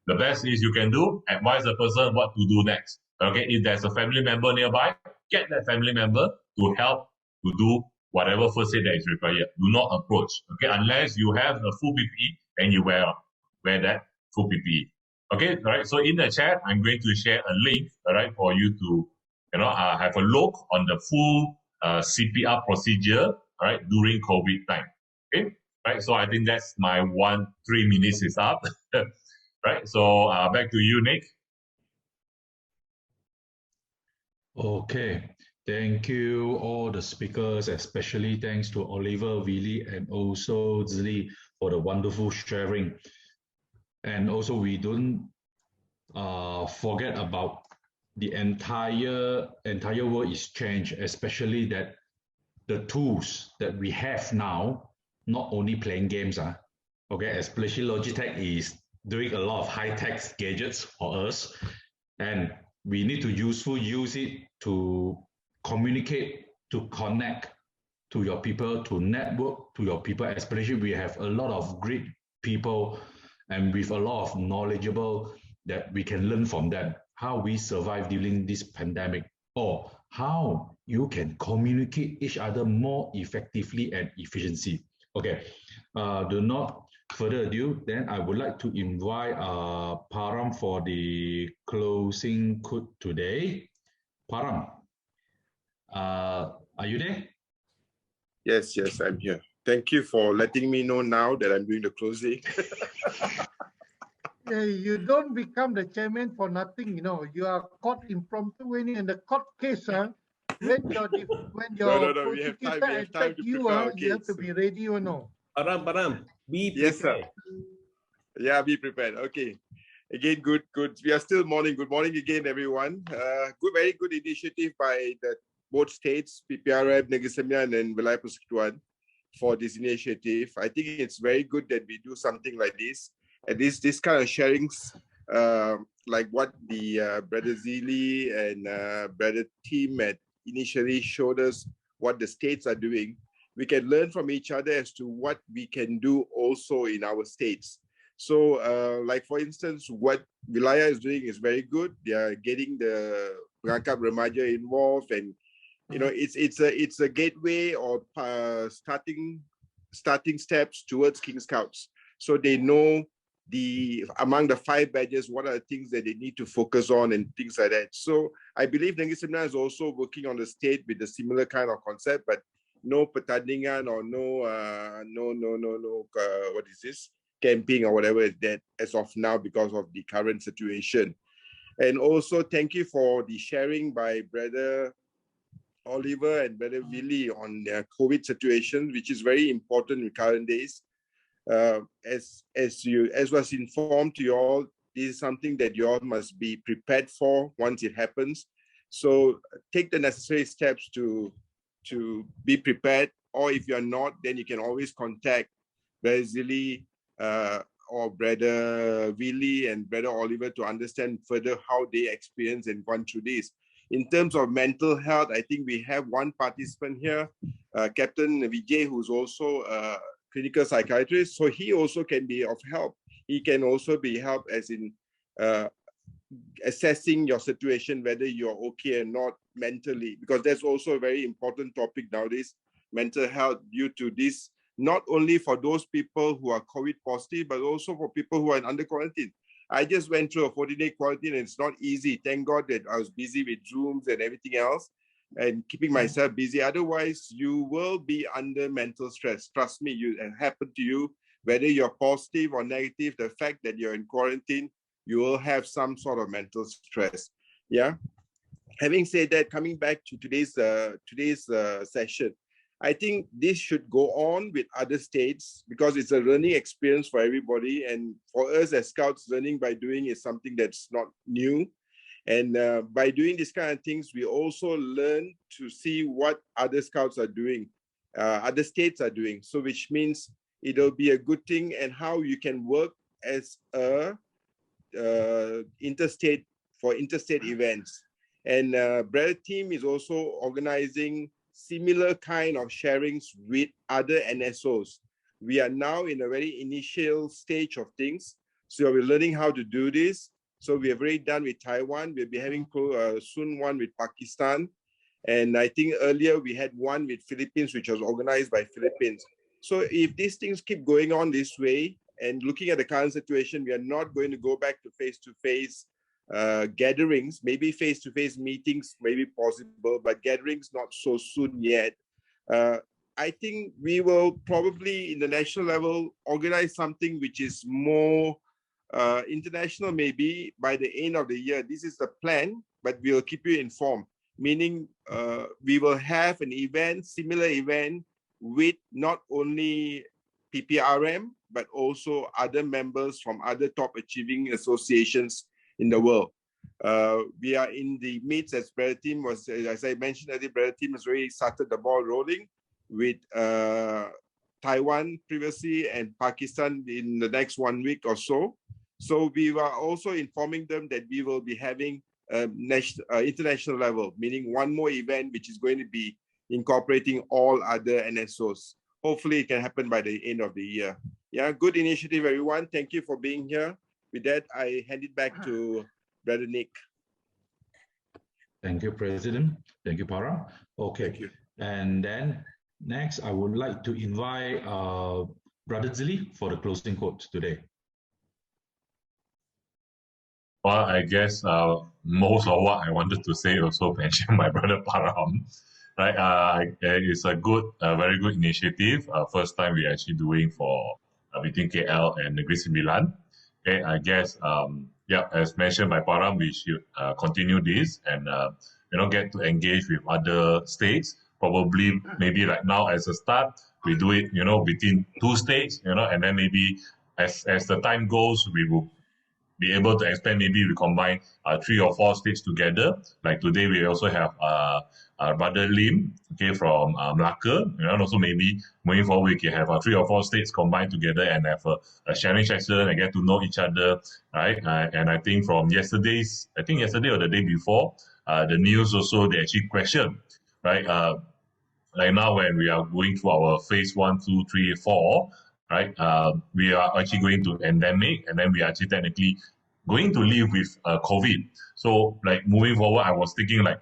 the best is you can do, advise the person what to do next. Okay, if there's a family member nearby, get that family member to help to do whatever first aid that is required. Do not approach, okay, unless you have the full PPE and you wear that full PPE. Okay, all right. So in the chat, I'm going to share a link, all right, for you to, have a look on the full CPR procedure, all right, during COVID time. Okay, right. So I think that's my 3 minutes is up. Right. So back to you, Nick. Okay, thank you all the speakers, especially thanks to Oliver, Willie, and also Zili for the wonderful sharing. And also we don't forget about the entire world is changed, especially that the tools that we have now, not only playing games, okay, especially Logitech is doing a lot of high-tech gadgets for us, and we need to use it to communicate, to connect to your people, to network to your people, especially we have a lot of great people and with a lot of knowledgeable that we can learn from them, how we survive during this pandemic, or how you can communicate each other more effectively and efficiently. Okay, do not further ado, then I would like to invite Param for the closing quote today. Param, are you there? Yes, I'm here. Thank you for letting me know now that I'm doing the closing. You don't become the chairman for nothing, You are caught impromptu when in the court case, when your prosecutor attack you, you have to be ready or no. Param, be prepared. Yes, sir. Yeah, be prepared. Okay. Again, good. We are still morning. Good morning again, everyone. Very good initiative by both states, PPRM, Negeri Sembilan, and Wilayah Persekutuan for this initiative. I think it's very good that we do something like this. And this kind of sharings, like what the Brother Zili and Brother Tim had initially showed us what the states are doing. We can learn from each other as to what we can do also in our states. So, like for instance, what Wilayah is doing is very good. They are getting the Perangkap Remaja involved, and it's a gateway or starting steps towards King Scouts. So they know among the 5 badges, what are the things that they need to focus on and things like that. So I believe Negeri Sembilan is also working on the state with a similar kind of concept, but no pertandingan or no what is this, camping or whatever is that as of now because of the current situation. And also thank you for the sharing by Brother Oliver and Brother Willie on their COVID situation, which is very important in current days. As was informed to you all, this is something that you all must be prepared for once it happens. So take the necessary steps to be prepared, or if you're not, then you can always contact Brother Zili or Brother Willie and Brother Oliver to understand further how they experience and gone through this. In terms of mental health, I think we have one participant here, Captain Vijay, who's also a clinical psychiatrist. So he also can be of help. He can also be help as in assessing your situation, whether you're okay or not mentally, because that's also a very important topic nowadays, mental health, due to this, not only for those people who are COVID positive, but also for people who are under quarantine. I just went through a 14-day quarantine and it's not easy. Thank God that I was busy with Zooms and everything else and keeping myself busy. Otherwise, you will be under mental stress. Trust me, it happened to you, whether you're positive or negative, the fact that you're in quarantine, you will have some sort of mental stress. Yeah. Having said that, coming back to today's session, I think this should go on with other states because it's a learning experience for everybody. And for us as Scouts, learning by doing is something that's not new. And by doing these kind of things, we also learn to see what other Scouts are doing, other states are doing. So which means it'll be a good thing, and how you can work as a interstate events. And Brother Team is also organizing similar kind of sharings with other NSOs. We are now in a very initial stage of things. So we're learning how to do this. So we have already done with Taiwan. We'll be having soon one with Pakistan. And I think earlier we had one with Philippines, which was organized by Philippines. So if these things keep going on this way, And looking at the current situation, we are not going to go back to face-to-face gatherings. Maybe face-to-face meetings may be possible, but gatherings not so soon yet. I think we will probably, in the national level, organize something which is more international, maybe by the end of the year. This is the plan, but we'll keep you informed. Meaning, we will have an event, similar event, with not only PPRM, but also other members from other top achieving associations in the world. We are in the midst, as Brother Team was, as I mentioned earlier, Brother Team has already started the ball rolling with Taiwan previously and Pakistan in the next 1 week or so. So we were also informing them that we will be having international level, meaning one more event which is going to be incorporating all other NSOs. Hopefully it can happen by the end of the year. Yeah, good initiative, everyone. Thank you for being here. With that, I hand it back to Brother Nick. Thank you, President. Thank you, Para. Okay. Thank you. And then next, I would like to invite Brother Zili for the closing quote today. Well, I guess most of what I wanted to say also mentioned by Brother Param. Right, it's a good, very good initiative. First time we're actually doing for between KL and Negeri Sembilan. Okay, I guess yeah, as mentioned by Param, we should continue this and get to engage with other states. Probably maybe right now as a start, we do it between 2 states, and then maybe as the time goes, we will be able to expand. Maybe we combine 3 or 4 states together. Like today, we also have Brother Lim, okay, from Melaka, and also maybe moving forward, we can have 3 or 4 states combined together and have a sharing session and get to know each other, right? And I think from yesterday or the day before, the news also, they actually questioned, right? Like now when we are going through our phase 1, 2, 3, 4, right? We are actually going to endemic, and then we are actually technically going to live with COVID. So like moving forward, I was thinking like,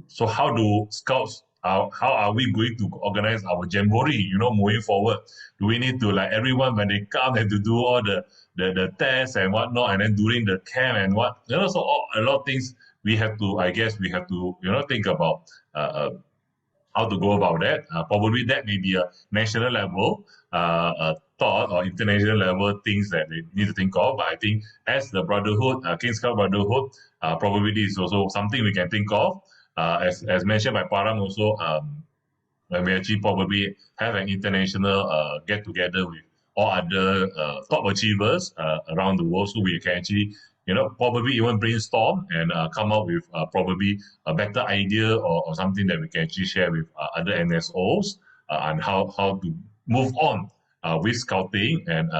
so how do scouts, how are we going to organize our jamboree, moving forward? Do we need to like everyone when they come and to do all the tests and whatnot, and then during the camp and what, so a lot of things we have to, I guess we have to, think about how to go about that. Probably that may be a national level thought or international level things that they need to think of. But I think as the Brotherhood, King Scout Brotherhood, probably this is also something we can think of. As mentioned by Param also, when we actually probably have an international get together with all other top achievers around the world, so we can actually probably even brainstorm and come up with probably a better idea or something that we can actually share with other NSOs and how to move on with scouting and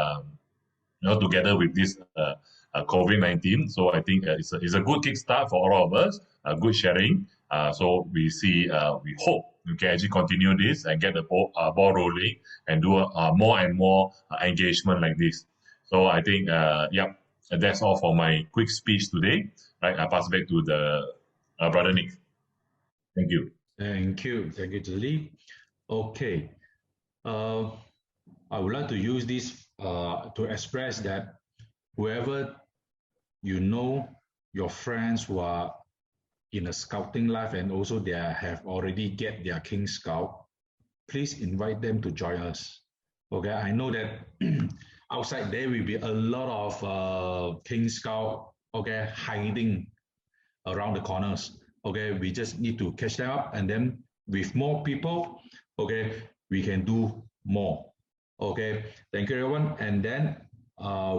together with this COVID-19. So I think it's a good kickstart for all of us, good sharing. So we hope we can actually continue this and get the ball rolling and do more and more engagement like this. So I think, yeah. That's all for my quick speech today. Right, I pass back to the Brother Nick. Thank you. Thank you, Zili. Okay, I would like to use this to express that whoever your friends who are in a scouting life and also they have already get their King Scout, please invite them to join us. Okay, I know that outside there will be a lot of King Scout, okay, hiding around the corners. Okay, we just need to catch them up, and then with more people, okay, we can do more. Okay, thank you everyone. And then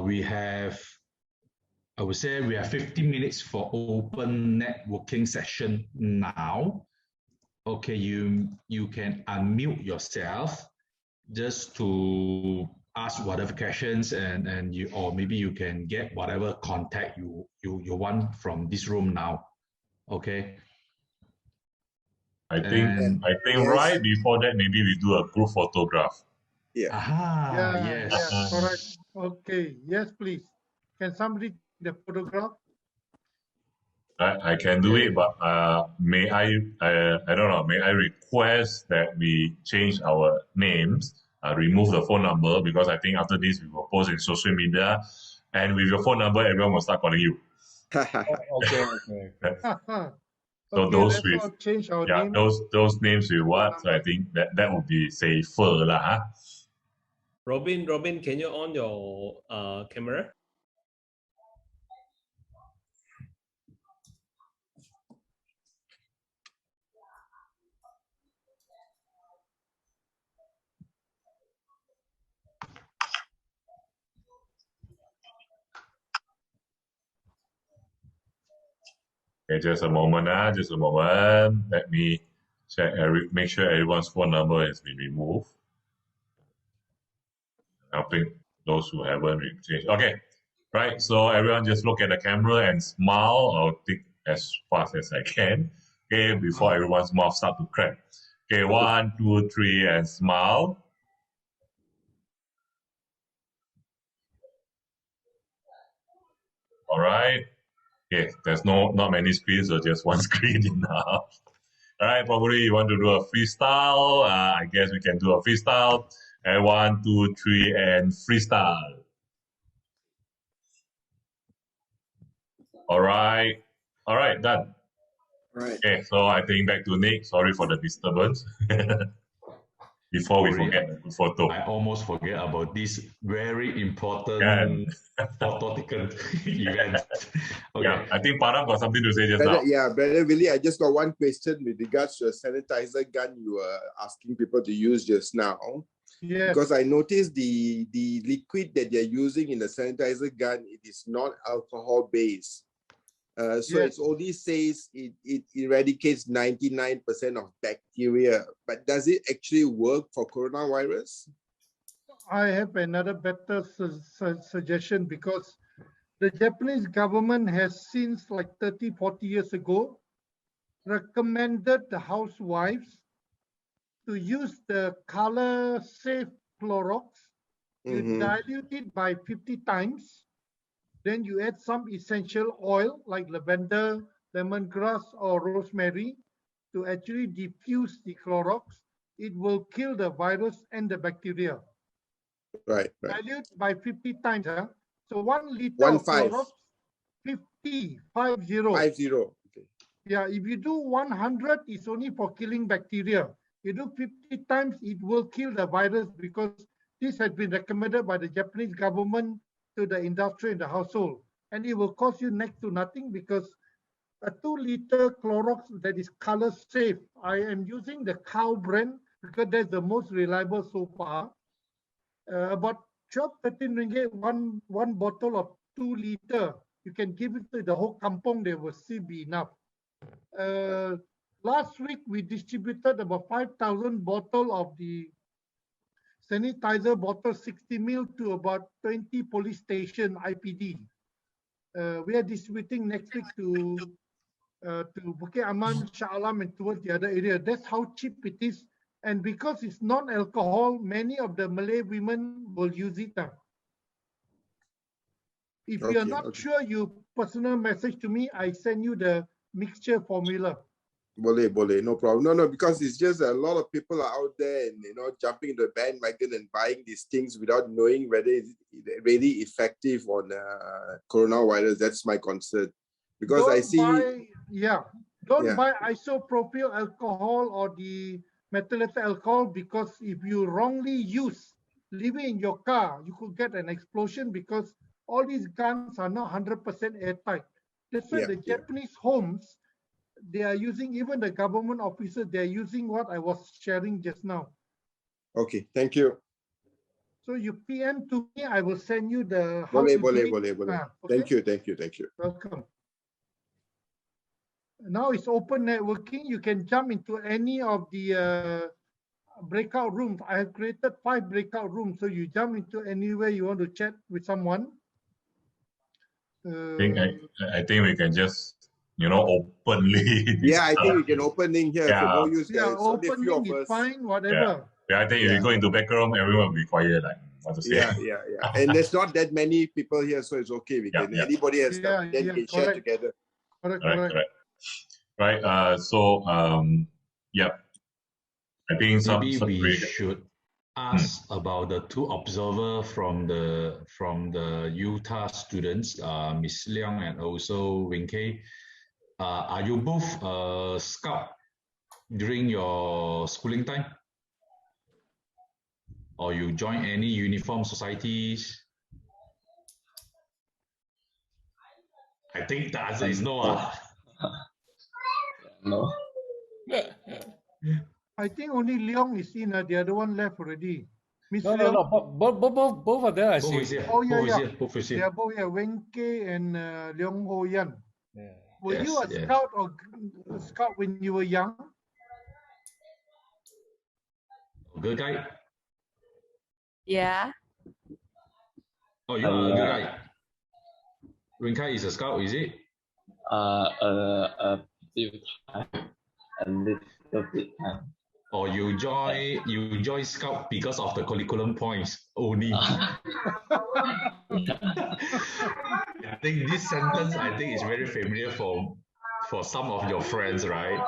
we have, I would say we have 50 minutes for open networking session now. Okay, you can unmute yourself just to ask whatever questions and you, or maybe you can get whatever contact you want from this room now. Okay. I think yes. Right before that, maybe we do a group photograph. Yeah. Aha, yes. Yeah, correct. Okay. Yes, please. Can somebody take the photograph? I can do it, but I don't know, may I request that we change our names remove the phone number, because I think after this we will post in social media, and with your phone number, everyone will start calling you. Okay. So Okay, those let's with not change our yeah, name. those names with what? So I think that would be safer lah. Huh? Robin, can you on your camera? Okay, just a moment, just a moment. Let me check make sure everyone's phone number has been removed. Helping those who haven't changed. Okay, right. So everyone just look at the camera and smile. I'll think as fast as I can. Okay, before everyone's mouth start to crack. Okay, 1, 2, 3, and smile. All right. Okay, there's not many screens, so just one screen enough. All right, probably you want to do a freestyle. I guess we can do a freestyle. And 1, 2, 3, and freestyle. All right, done. Right. Okay, so I think back to Nick. Sorry for the disturbance. Before we forget the photo. I almost forget about this very important photo taken event. Okay. Yeah, I think Param got something to say just now. Brother Willie, I just got one question with regards to a sanitizer gun you were asking people to use just now. Yes. Because I noticed the liquid that they're using in the sanitizer gun, it is not alcohol based. So it only says it eradicates 99% of bacteria. But does it actually work for coronavirus? I have another better suggestion, because the Japanese government has since like 30, 40 years ago recommended the housewives to use the color safe Clorox. You dilute it by 50 times. Then you add some essential oil like lavender, lemongrass, or rosemary to actually diffuse the Clorox. It will kill the virus and the bacteria. Right. Dilute by 50 times. So 1 liter 1 of 5. Clorox, 50. 50. Okay. Yeah, if you do 100, it's only for killing bacteria. You do 50 times, it will kill the virus, because this has been recommended by the Japanese government to the industry and the household. And it will cost you next to nothing, because a 2-liter Clorox that is color safe, I am using the Cow brand because that's the most reliable so far. About 12, 13 ringgit, one bottle of 2 liter. You can give it to the whole kampong, they will still be enough. Last week, we distributed about 5,000 bottles of the sanitizer bottle 60 ml to about 20 police station IPD. We are distributing next week to Bukit Aman, Shah Alam, and towards the other area. That's how cheap it is. And because it's non-alcohol, many of the Malay women will use it. If you are not sure, you personal message to me, I send you the mixture formula. Boleh, no problem. No, because it's just a lot of people are out there and, jumping into the bandwagon and buying these things without knowing whether it's really effective on coronavirus. That's my concern. Because I see... Don't buy isopropyl alcohol or the methylated alcohol, because if you wrongly use, leave it in your car, you could get an explosion, because all these guns are not 100% airtight. That's why the Japanese homes, they are using, even the government officers, they are using what I was sharing just now. Okay, thank you. So you PM to me, I will send you the... Boleh. Okay? Thank you. Welcome. Now it's open networking. You can jump into any of the breakout rooms. I have created 5 breakout rooms. So you jump into anywhere you want to chat with someone. I think we can just, openly. I think we can open link here. So no use. Open link is fine, whatever. I think if you go into back room, everyone will be quiet, like what to say. Yeah. And there's not that many people here, so it's okay. We can anybody has stuff, then we can share together. Correct. Right. I think maybe we should ask about the two observers from the Utah students, Miss Leong and also Wing Kei. Are you both scout during your schooling time? Or you join any uniform societies? I think the answer is no. No. I think only Leong is in. The other one left already. Miss No, Leong. both of them I Both see. is here. Oh yeah, Both is yeah. here. Both is They here. are both here. Wen Kei and Leong Ho Yan. Yeah. Were you a Yes, scout or scout when you were young? Girl guide? Yeah. Oh, you are a girl Yeah. guide. Wing Kai is a scout, is it? A few times, a little bit time. Or you join scout because of the curriculum points only. I think this sentence is very familiar for some of your friends, right?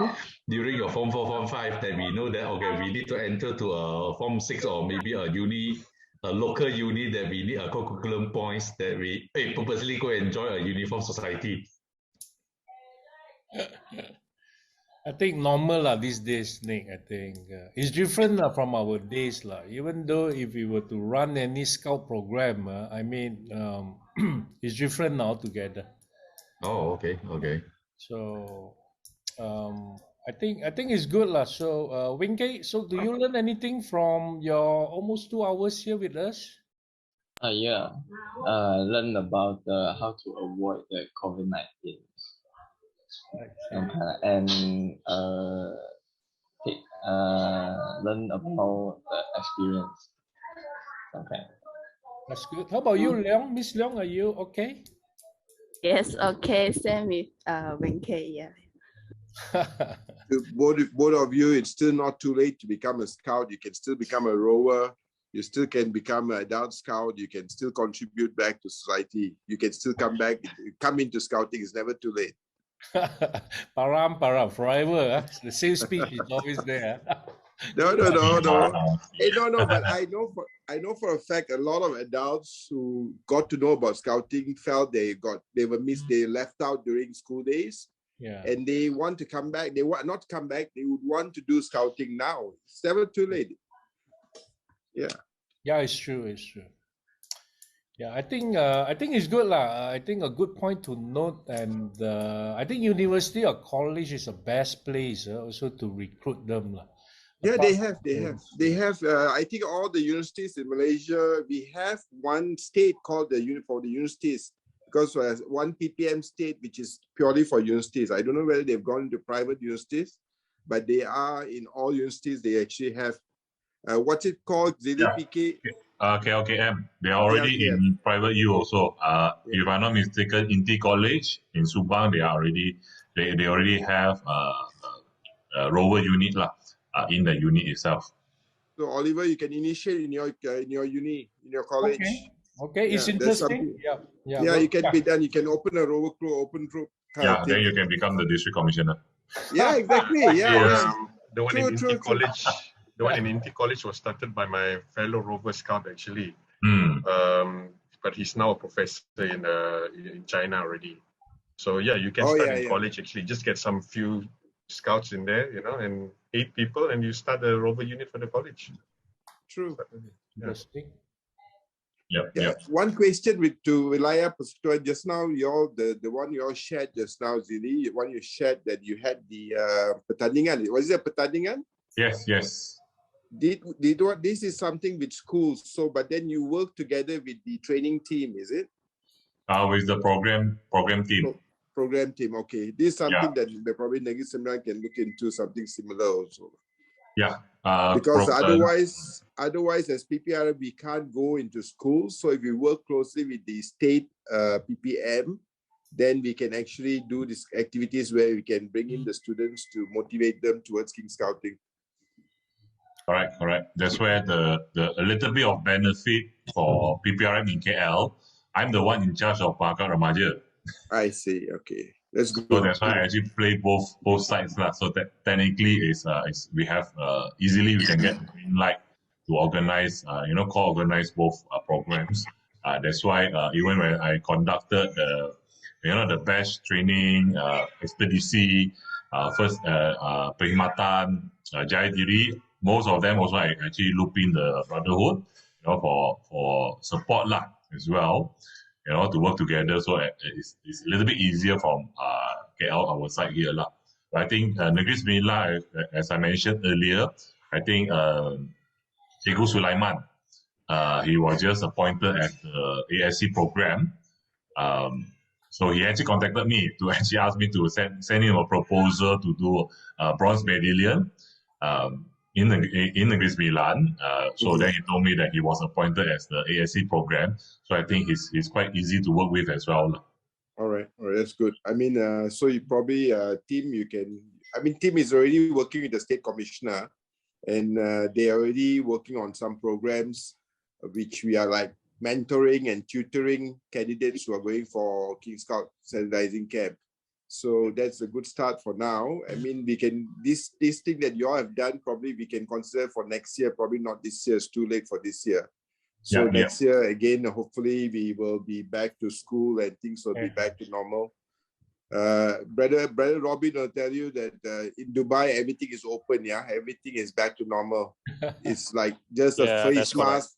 During your Form 4, Form 5, that we know that okay, we need to enter to a Form 6 or maybe a local uni that we need a curriculum points that we purposely go and join a uniform society. I think normal these days, Nick. I think it's different from our days Even though if we were to run any scout program, it's different now together. Oh, okay. So I think it's good So Wing Kei, so do you learn anything from your almost 2 hours here with us? Yeah. Learn about how to avoid the COVID-19. And learn about the experience. Okay. That's good. How about you, Leong? Miss Leong, are you okay? Yes, okay. Same with Wing Kei, yeah. To both of you, it's still not too late to become a scout. You can still become a rower. You still can become an adult scout. You can still contribute back to society. You can still come into scouting. It's never too late. Param, forever. The same speech is always there. No. Hey, no. But I know for a fact a lot of adults who got to know about scouting felt they left out during school days. Yeah. And they want to come back. They want not come back. They would want to do scouting now. It's never too late. Yeah. Yeah, it's true. Yeah, I think it's good I think a good point to note, and I think university or college is the best place also to recruit them Yeah, they have. I think all the universities in Malaysia, we have one state called the universities, because there's one PPM state which is purely for universities. I don't know whether they've gone into private universities, but they are in all universities. They actually have what's it called? ZDPK. KLKM. They are already in private U also. If I'm not mistaken, Inti College in Subang, they already have a rover unit in the unit itself. So Oliver, you can initiate in your uni, in your college. Okay, it's interesting. Yeah, you can be done. You can open a rover crew, open group. Yeah, then you can become the district commissioner. Yeah, exactly. Yeah. The one in Inti College. The one in Inti College was started by my fellow rover scout actually. But he's now a professor in China already. So yeah, you can start in college actually. Just get some few scouts in there, and 8 people, and you start a rover unit for the college. True. Interesting. Yeah. One question to Wilayah just now, the one you all shared just now, Zili, one you shared that you had the pertandingan. Was it a pertandingan? Yes. This is something with schools. So, but then you work together with the training team, is it? With the program team. Program team. Okay, this is something that probably Negeri Sembilan can look into, something similar also. Yeah. Because otherwise, as PPR, we can't go into schools. So if we work closely with the state PPM, then we can actually do these activities where we can bring in the students to motivate them towards King Scouting. Correct. That's where a little bit of benefit for PPRM in KL. I'm the one in charge of Pangkat Remaja. I see. Okay, that's good. So that's why I actually play both sides. So that technically we have easily we can get the green light organize, co-organize both programs. That's why even when I conducted the best training, expedition, first Perkhidmatan, Jaya Diri, most of them also I actually loop in the brotherhood, for support lah as well, to work together. So it's a little bit easier from KL our side here lah. But I think Negeri Sembilan, as I mentioned earlier, I think Cikgu Sulaiman, he was just appointed as the ASC program. So he actually contacted me to actually ask me to send him a proposal to do a bronze medallion in Negeri Sembilan. So then he told me that he was appointed as the ASC program. So I think he's quite easy to work with as well. All right, that's good. I mean, so you probably Tim is already working with the state commissioner, and they're already working on some programs which we are like mentoring and tutoring candidates who are going for King Scout standardizing camp. So that's a good start for now. I mean, we can, this thing that you all have done, probably we can consider for next year, probably not this year, it's too late for this year. So next year, again, hopefully we will be back to school and things will be back to normal. Brother Robin will tell you that in Dubai, everything is open, everything is back to normal. It's like just a face mask.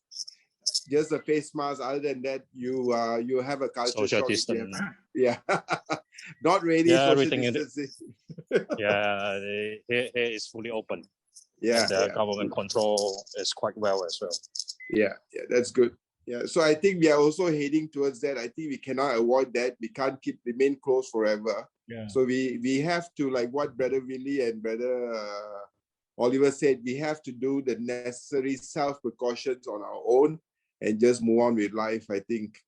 Just a face mask. Other than that, you have a culture social shock. distance. Yeah, not really social distancing. Here is fully open. Yeah, and the government control is quite well as well. Yeah, that's good. Yeah, so I think we are also heading towards that. I think we cannot avoid that. We can't remain closed forever. Yeah. So we have to, like what Brother Willie and Brother Oliver said, we have to do the necessary self-precautions on our own and just move on with life, I think.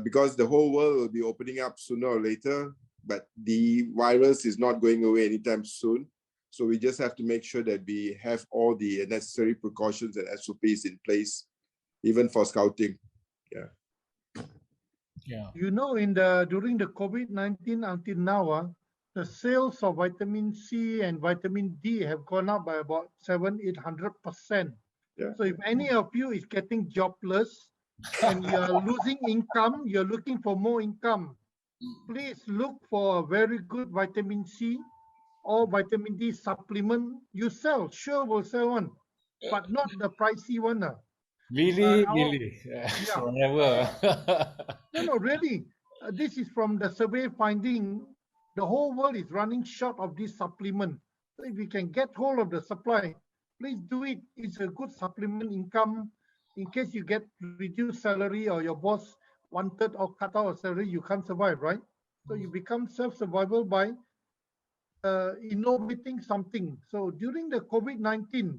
Because the whole world will be opening up sooner or later, but the virus is not going away anytime soon. So we just have to make sure that we have all the necessary precautions and SOPs in place, even for scouting. Yeah. You know, during the COVID-19 until now, the sales of vitamin C and vitamin D have gone up by about 700-800%. Yeah. So if any of you is getting jobless and you are losing income, you're looking for more income, please look for a very good vitamin C or vitamin D supplement you sell. Sure, will sell one, but not the pricey one. Really? Forever. No, really. This is from the survey finding. The whole world is running short of this supplement. So if we can get hold of the supply, please do it. It's a good supplement income in case you get reduced salary or your boss wanted or cut out a salary, you can't survive, right? So you become self-survival by innovating something. So during the COVID-19,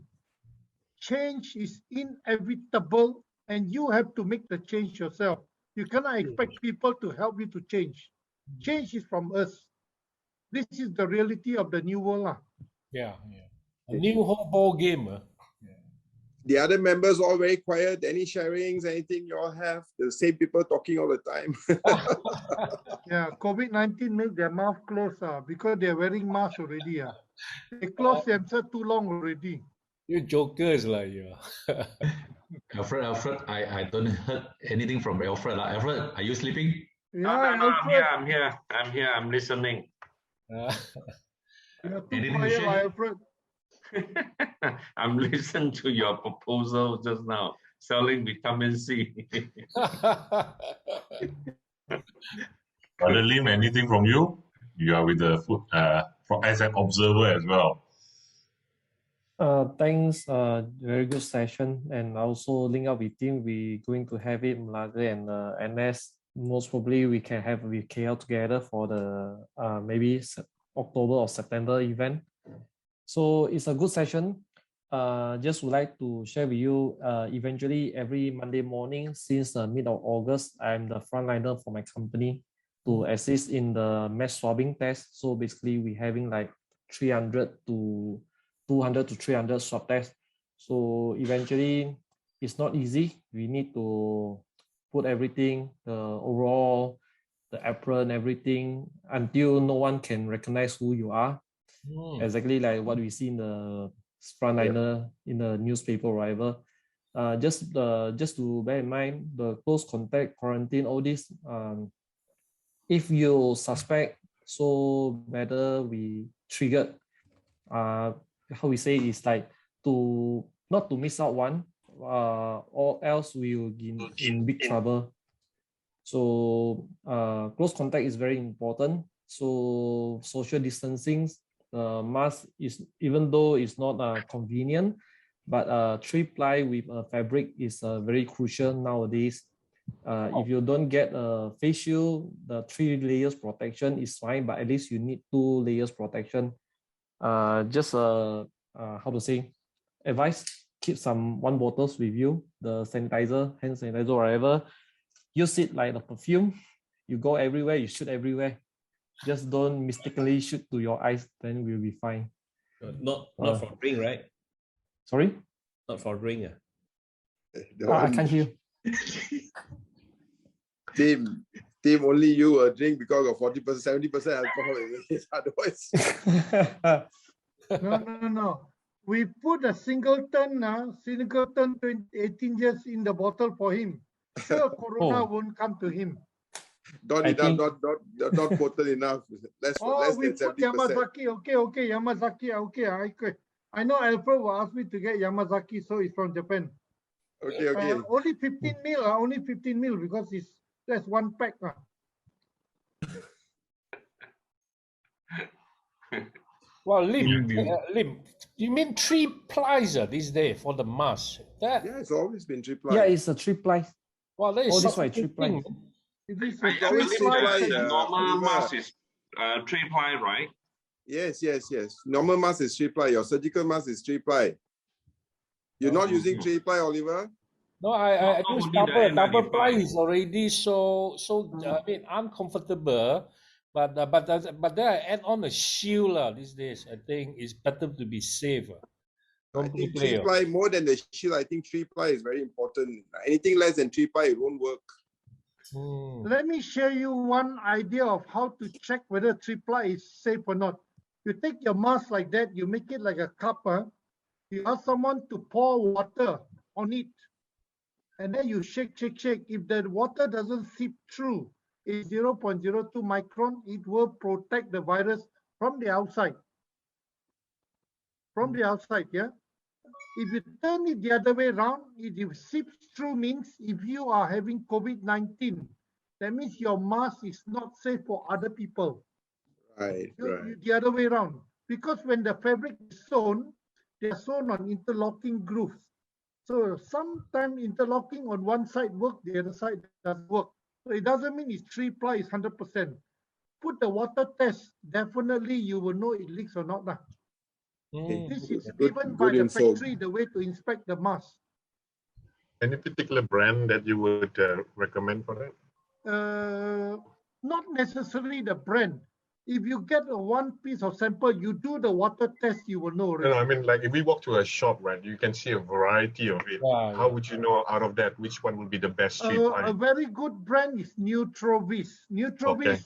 change is inevitable and you have to make the change yourself. You cannot expect people to help you to change. Change is from us. This is the reality of the new world. Yeah. A new whole ball game. The other members all very quiet. Any sharings, anything you all have? The same people talking all the time. Yeah, COVID-19 make their mouth close because they're wearing masks already. They close themselves too long already. You jokers like you. Alfred, I don't heard anything from Alfred. Alfred, are you sleeping? Yeah, No, I'm here. I'm listening. You're too quiet, Alfred. I'm listening to your proposal just now, selling vitamin C. Brother Lim, anything from you? You are with the food as an observer as well. Thanks, very good session. And also link up with team, we're going to have it Malacca and NS. Most probably we can have with KL together for the maybe October or September event. So it's a good session. Just would like to share with you, eventually every Monday morning since the mid of August, I'm the frontliner for my company to assist in the mass swabbing test. So basically we're having like 200 to 300 swab tests. So eventually it's not easy. We need to put everything, the overall, the apron, everything, until no one can recognize who you are. Exactly like what we see in the frontliner in the newspaper or whatever. Just to bear in mind the close contact quarantine, all this. If you suspect, so better we triggered. How we say is like to not to miss out one, or else we will be in big trouble. So close contact is very important. So social distancing, mask is, even though it's not convenient, but 3-ply with a fabric is very crucial nowadays. If you don't get a face shield, the 3 layers protection is fine, but at least you need 2 layers protection. Just how to say, advice, keep some 1 bottles with you, the sanitizer, hand sanitizer, whatever. Use it like the perfume. You go everywhere, you shoot everywhere. Just don't mistakenly shoot to your eyes, then we'll be fine. Not for drink, right? Sorry? Not for drink. I can't hear. Team, only you drink because of 40%, 70% alcohol in it. Otherwise. No. We put a singleton 18 years in the bottle for him. Sure, Corona won't come to him. Not potent enough. Less we than 70%. put Yamazaki. Okay, Yamazaki. Okay. I know Alfred will ask me to get Yamazaki, so it's from Japan. Okay. Only 15 mil. Only 15 mil because that's 1 pack. Well, Lim, you mean 3-plies these days for the mask? Yeah, it's always been 3-ply. Yeah, it's a 3-ply. Well, that is this way 3-ply. I believe the normal mask is 3-ply, right? Yes. Normal mask is 3-ply. Your surgical mask is 3-ply. You're not using 3-ply, Oliver? No, I use double plies already, so I mean I'm comfortable, but then I add on a shield these days. I think it's better to be safe. I think 3-ply more than the shield. I think 3-ply is very important. Anything less than 3-ply, it won't work. Let me share you one idea of how to check whether 3-ply is safe or not. You take your mask like that, you make it like a cup. You ask someone to pour water on it. And then you shake. If the water doesn't seep through, it's 0.02 micron, it will protect the virus from the outside. Yeah? If you turn it the other way around, if it seeps through means if you are having COVID-19, that means your mask is not safe for other people. Right. The other way around. Because when the fabric is sewn, they are sewn on interlocking grooves. So sometimes interlocking on one side works, the other side doesn't work. So it doesn't mean it's 3-ply, it's 100%. Put the water test, definitely you will know it leaks or not. This is given by the factory, the way to inspect the mask. Any particular brand that you would recommend for that? Not necessarily the brand. If you get a 1 piece of sample, you do the water test, you will know. No, I mean, like if we walk to a shop, right, you can see a variety of it. How would you know out of that which one would be the best 3-ply? A very good brand is Neutrovis. Okay.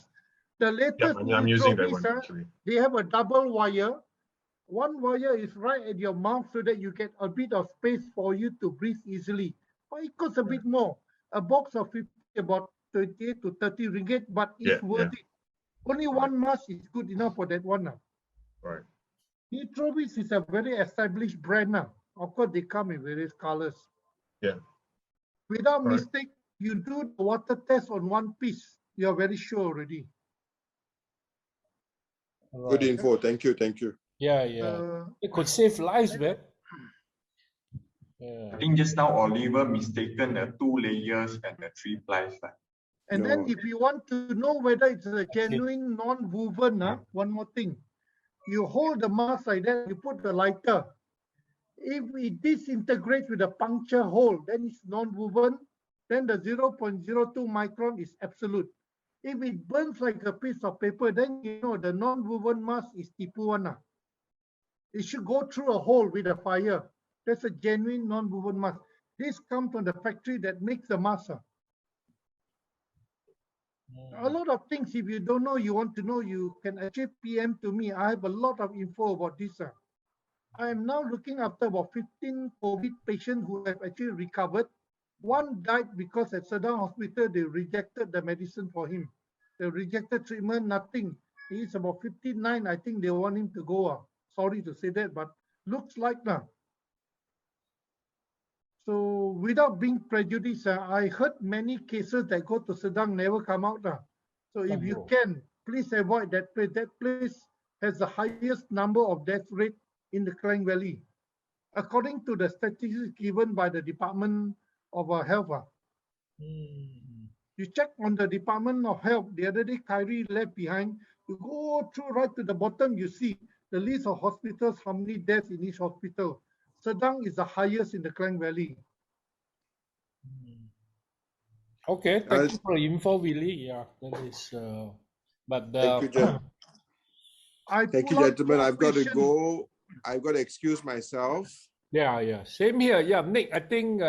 The latest I'm using that one actually. They have a double wire. One wire is right at your mouth so that you get a bit of space for you to breathe easily. Or it costs a bit more. A box of 50, about 28 to 30 ringgit, but it's worth it. Only one mask is good enough for that one. Right. Neutrovis is a very established brand now. Of course, they come in various colors. Yeah. Without mistake, you do the water test on 1 piece. You are very sure already. Good info. Thank you. Yeah. It could save lives, man. I think just now Oliver mistaken the 2 layers and the 3-plies. And then if you want to know whether it's a genuine non-woven, one more thing. You hold the mask like that, you put the lighter. If it disintegrates with a puncture hole, then it's non-woven. Then the 0.02 micron is absolute. If it burns like a piece of paper, then you know the non-woven mask is tipu one. It should go through a hole with a fire. That's a genuine non-woven mask. This comes from the factory that makes the mask. A lot of things, if you don't know, you want to know, you can actually PM to me. I have a lot of info about this. I am now looking after about 15 COVID patients who have actually recovered. One died because at Sedang Hospital, they rejected the medicine for him. They rejected treatment, nothing. He's about 59. I think they want him to go. Sorry to say that, but looks like now. So without being prejudiced, I heard many cases that go to Sedang never come out. So if you can, please avoid that place. That place has the highest number of death rate in the Klang Valley, according to the statistics given by the Department of Health. You check on the Department of Health. The other day, Kyrie left behind. You go through right to the bottom, you see the list of hospitals, how many deaths in each hospital. Sedang is the highest in the Klang Valley. Okay, thank you for the info, Willie. Yeah, that is. But thank you, thank you, gentlemen. I've got to go. I've got to excuse myself. Yeah, yeah. Same here. Yeah, Nick. I think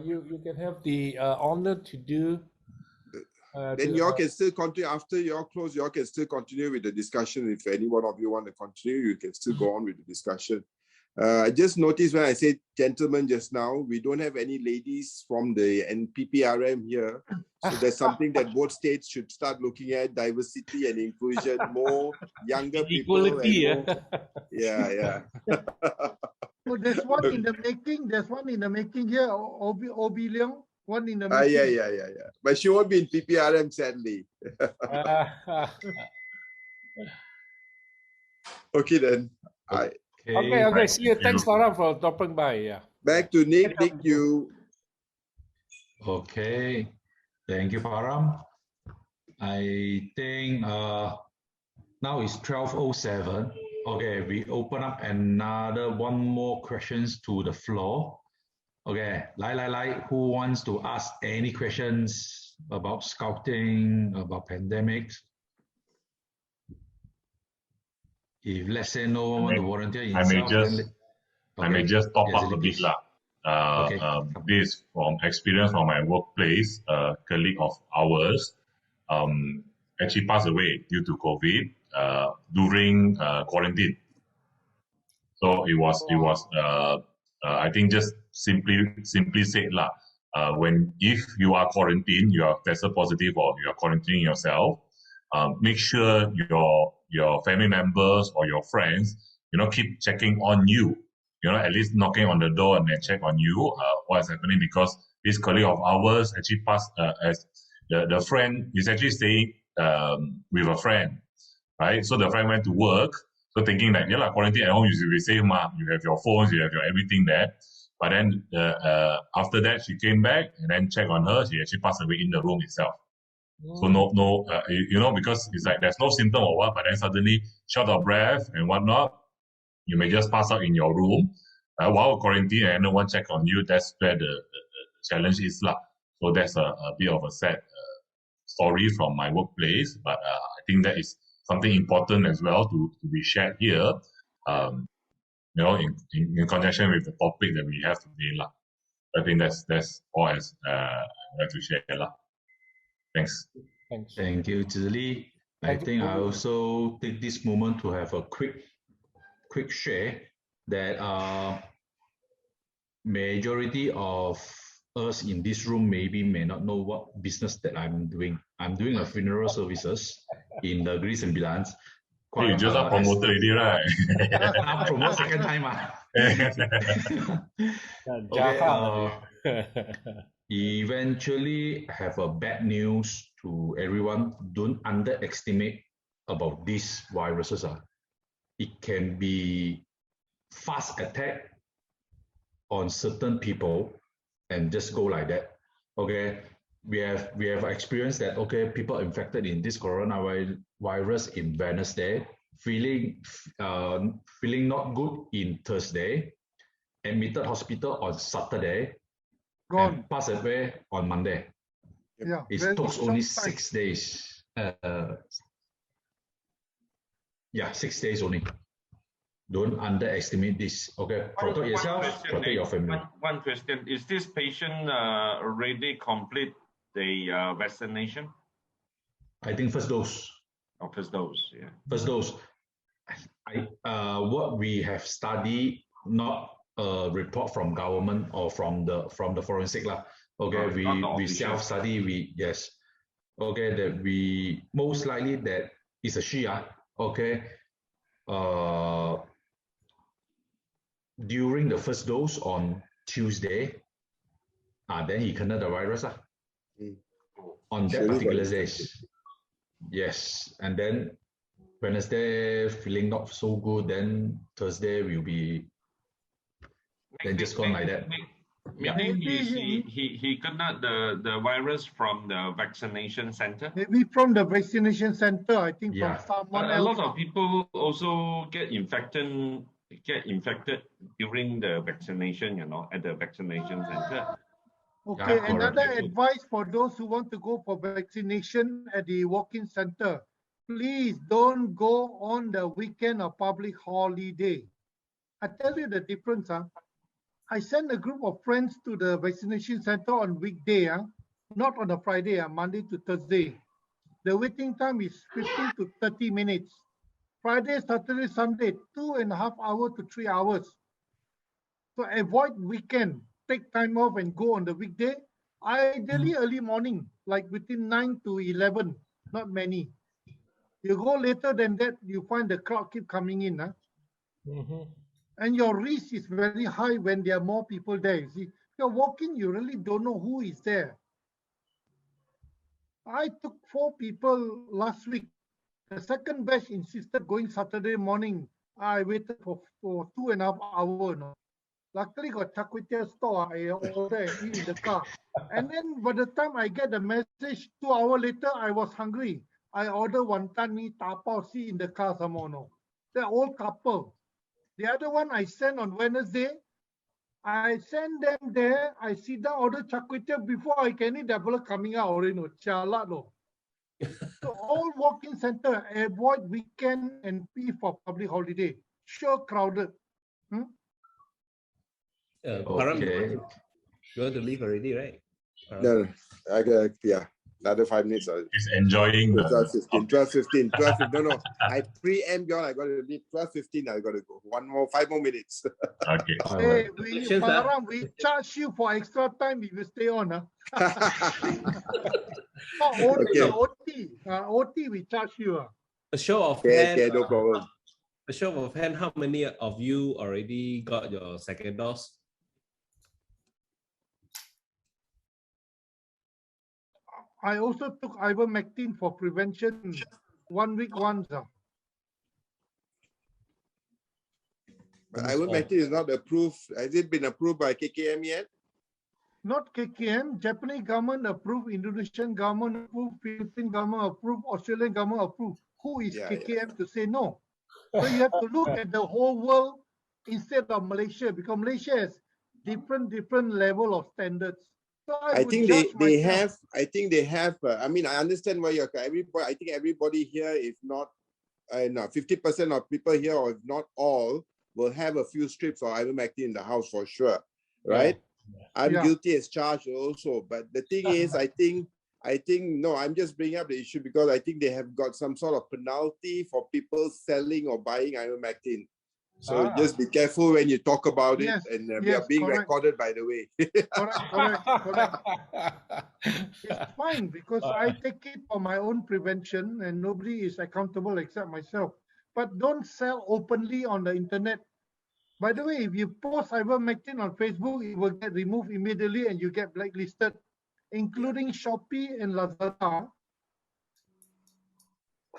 you can have the honor to do. Then you all can still continue after you all close. You all can still continue with the discussion. If any one of you want to continue, you can still go on with the discussion. I just noticed when I said gentlemen just now, we don't have any ladies from the PPRM here. So there's something that both states should start looking at: diversity and inclusion, more younger people. Equality, and more, yeah. Oh, there's one in the making. There's one in the making here. Obi Leong. One in the making. Yeah. But she won't be in PPRM, sadly. Okay then. Okay. See you. Thanks, Farah, for dropping by. Yeah. Back to Nick. Nick, you. Okay. Thank you, Param. I think now it's 12:07. Okay, we open up another one more questions to the floor. Okay, who wants to ask any questions about scouting, about pandemics? If let's say no one want to volunteer in I may just top up a bit lah. This from experience from my workplace, a colleague of ours actually passed away due to COVID during quarantine. So it was I think just simply said lah. If you are quarantined, you are tested positive or you are quarantining yourself, make sure your family members or your friends, keep checking on you. At least knocking on the door and then check on you what's happening, because this colleague of ours actually passed as the friend is actually staying with a friend, right? So the friend went to work, so thinking that quarantine at home you should be safe, you have your phones, you have your everything there. But then after that she came back and then checked on her, she actually passed away in the room itself. So because it's like there's no symptom or what, but then suddenly short of breath and whatnot, you may just pass out in your room while quarantine and no one check on you. That's where the challenge is lah. So that's a bit of a sad story from my workplace, but I think that is something important as well to be shared here. In conjunction with the topic that we have today lah. I think that's all as I have to share lah. Thanks. Thank you, Zili. I think I also take this moment to have a quick share that majority of us in this room may not know what business that I'm doing. I'm doing a funeral services in the Negeri Sembilan. You just are promoted already, right? I'm promoted second time. Eventually have a bad news to everyone. Don't underestimate about these viruses. It can be fast attack on certain people and just go like that. Okay, we have experienced that. Okay, people infected in this coronavirus in Wednesday, feeling not good in Thursday, admitted hospital on Saturday, and passed away on Monday. Yeah, it took only 6 days. 6 days only. Don't underestimate this. Okay, protect yourself, protect your family. One question: is this patient already complete the vaccination? I think first dose. First dose, yeah. First dose. What we have studied not a report from government or from the forensic lah. Okay, we self-study. Yes. Okay, that we most likely that is a she. Okay. During the first dose on Tuesday, then he kena the virus on that particular day. Yes, and then Wednesday feeling not so good, then Thursday will be then just gone like that. Meaning he kena the virus from the vaccination center. Maybe from the vaccination center, I think from someone else. A lot of people also get infected during the vaccination, at the vaccination center. Okay, another advice for those who want to go for vaccination at the walk-in center, please don't go on the weekend or public holiday. I tell you the difference. I send a group of friends to the vaccination center on weekday, not on a Friday, Monday to Thursday. The waiting time is 15 to 30 minutes. Friday, Saturday, Sunday, 2.5 hours to 3 hours. So avoid weekend. Take time off and go on the weekday. Ideally early morning, like between 9 to 11, not many. You go later than that, you find the crowd keep coming in. And your risk is very high when there are more people there. You see, if you're walking, you really don't know who is there. I took 4 people last week. The second batch insisted going Saturday morning. I waited for 2.5 hours. Luckily got char kway teow store. I ordered and eat in the car. And then by the time I get the message, 2 hours later, I was hungry. I ordered wonton mee tapao, see in the car some more. No. They're all couple. The other one I sent on Wednesday. I send them there. I sit down, order char kway teow before I can eat. They're coming out already. No. Chalat, no. So all walk-in center, avoid weekend and pay for public holiday. Sure crowded. Param, you want to leave already, right? No, I got another 5 minutes. He's enjoying 12:15. No. I preempt y'all. I got to leave 12:15. I got to go. 5 more minutes. Okay. Hey, Param, we charge you for extra time if you stay on. OT, we charge you. A show of hand. Okay, no problem. A show of hand, how many of you already got your second dose? I also took ivermectin for prevention 1 week once. But ivermectin is not approved. Has it been approved by KKM yet? Not KKM. Japanese government approved, Indonesian government approved, Philippine government approved, Australian government approved. Who is KKM to say no? So you have to look at the whole world instead of Malaysia, because Malaysia has different level of standards. So I think they have. I mean, I understand why you're. I think everybody here, if not, 50% of people here, or if not all, will have a few strips of ivermectin in the house for sure, right? Yeah. I'm guilty as charged also. But the thing is, I think no. I'm just bringing up the issue because I think they have got some sort of penalty for people selling or buying ivermectin. So just be careful when you talk about it, and we are being recorded, by the way. Correct. It's fine because I take it for my own prevention, and nobody is accountable except myself. But don't sell openly on the internet. By the way, if you post ivermectin on Facebook, it will get removed immediately, and you get blacklisted, including Shopee and Lazada.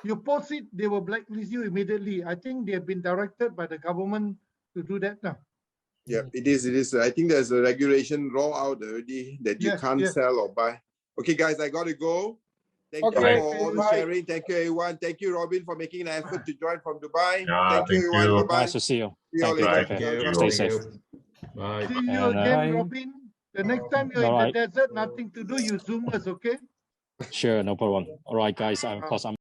You post it, they will blacklist you immediately. I think they have been directed by the government to do that now. Yeah, it is. I think there's a regulation roll out already that you can't sell or buy. Okay, guys, I got to go. Thank you for all the sharing. Thank you, everyone. Thank you, Robin, for making an effort to join from Dubai. Thank you, everyone. Bye-bye. Nice to see you. See you all later. Thank you. Stay safe. Bye. See you again, Robin. The next time you're in the desert, nothing to do, you Zoom us, okay? Sure, no problem. All right, guys. Of course, I'm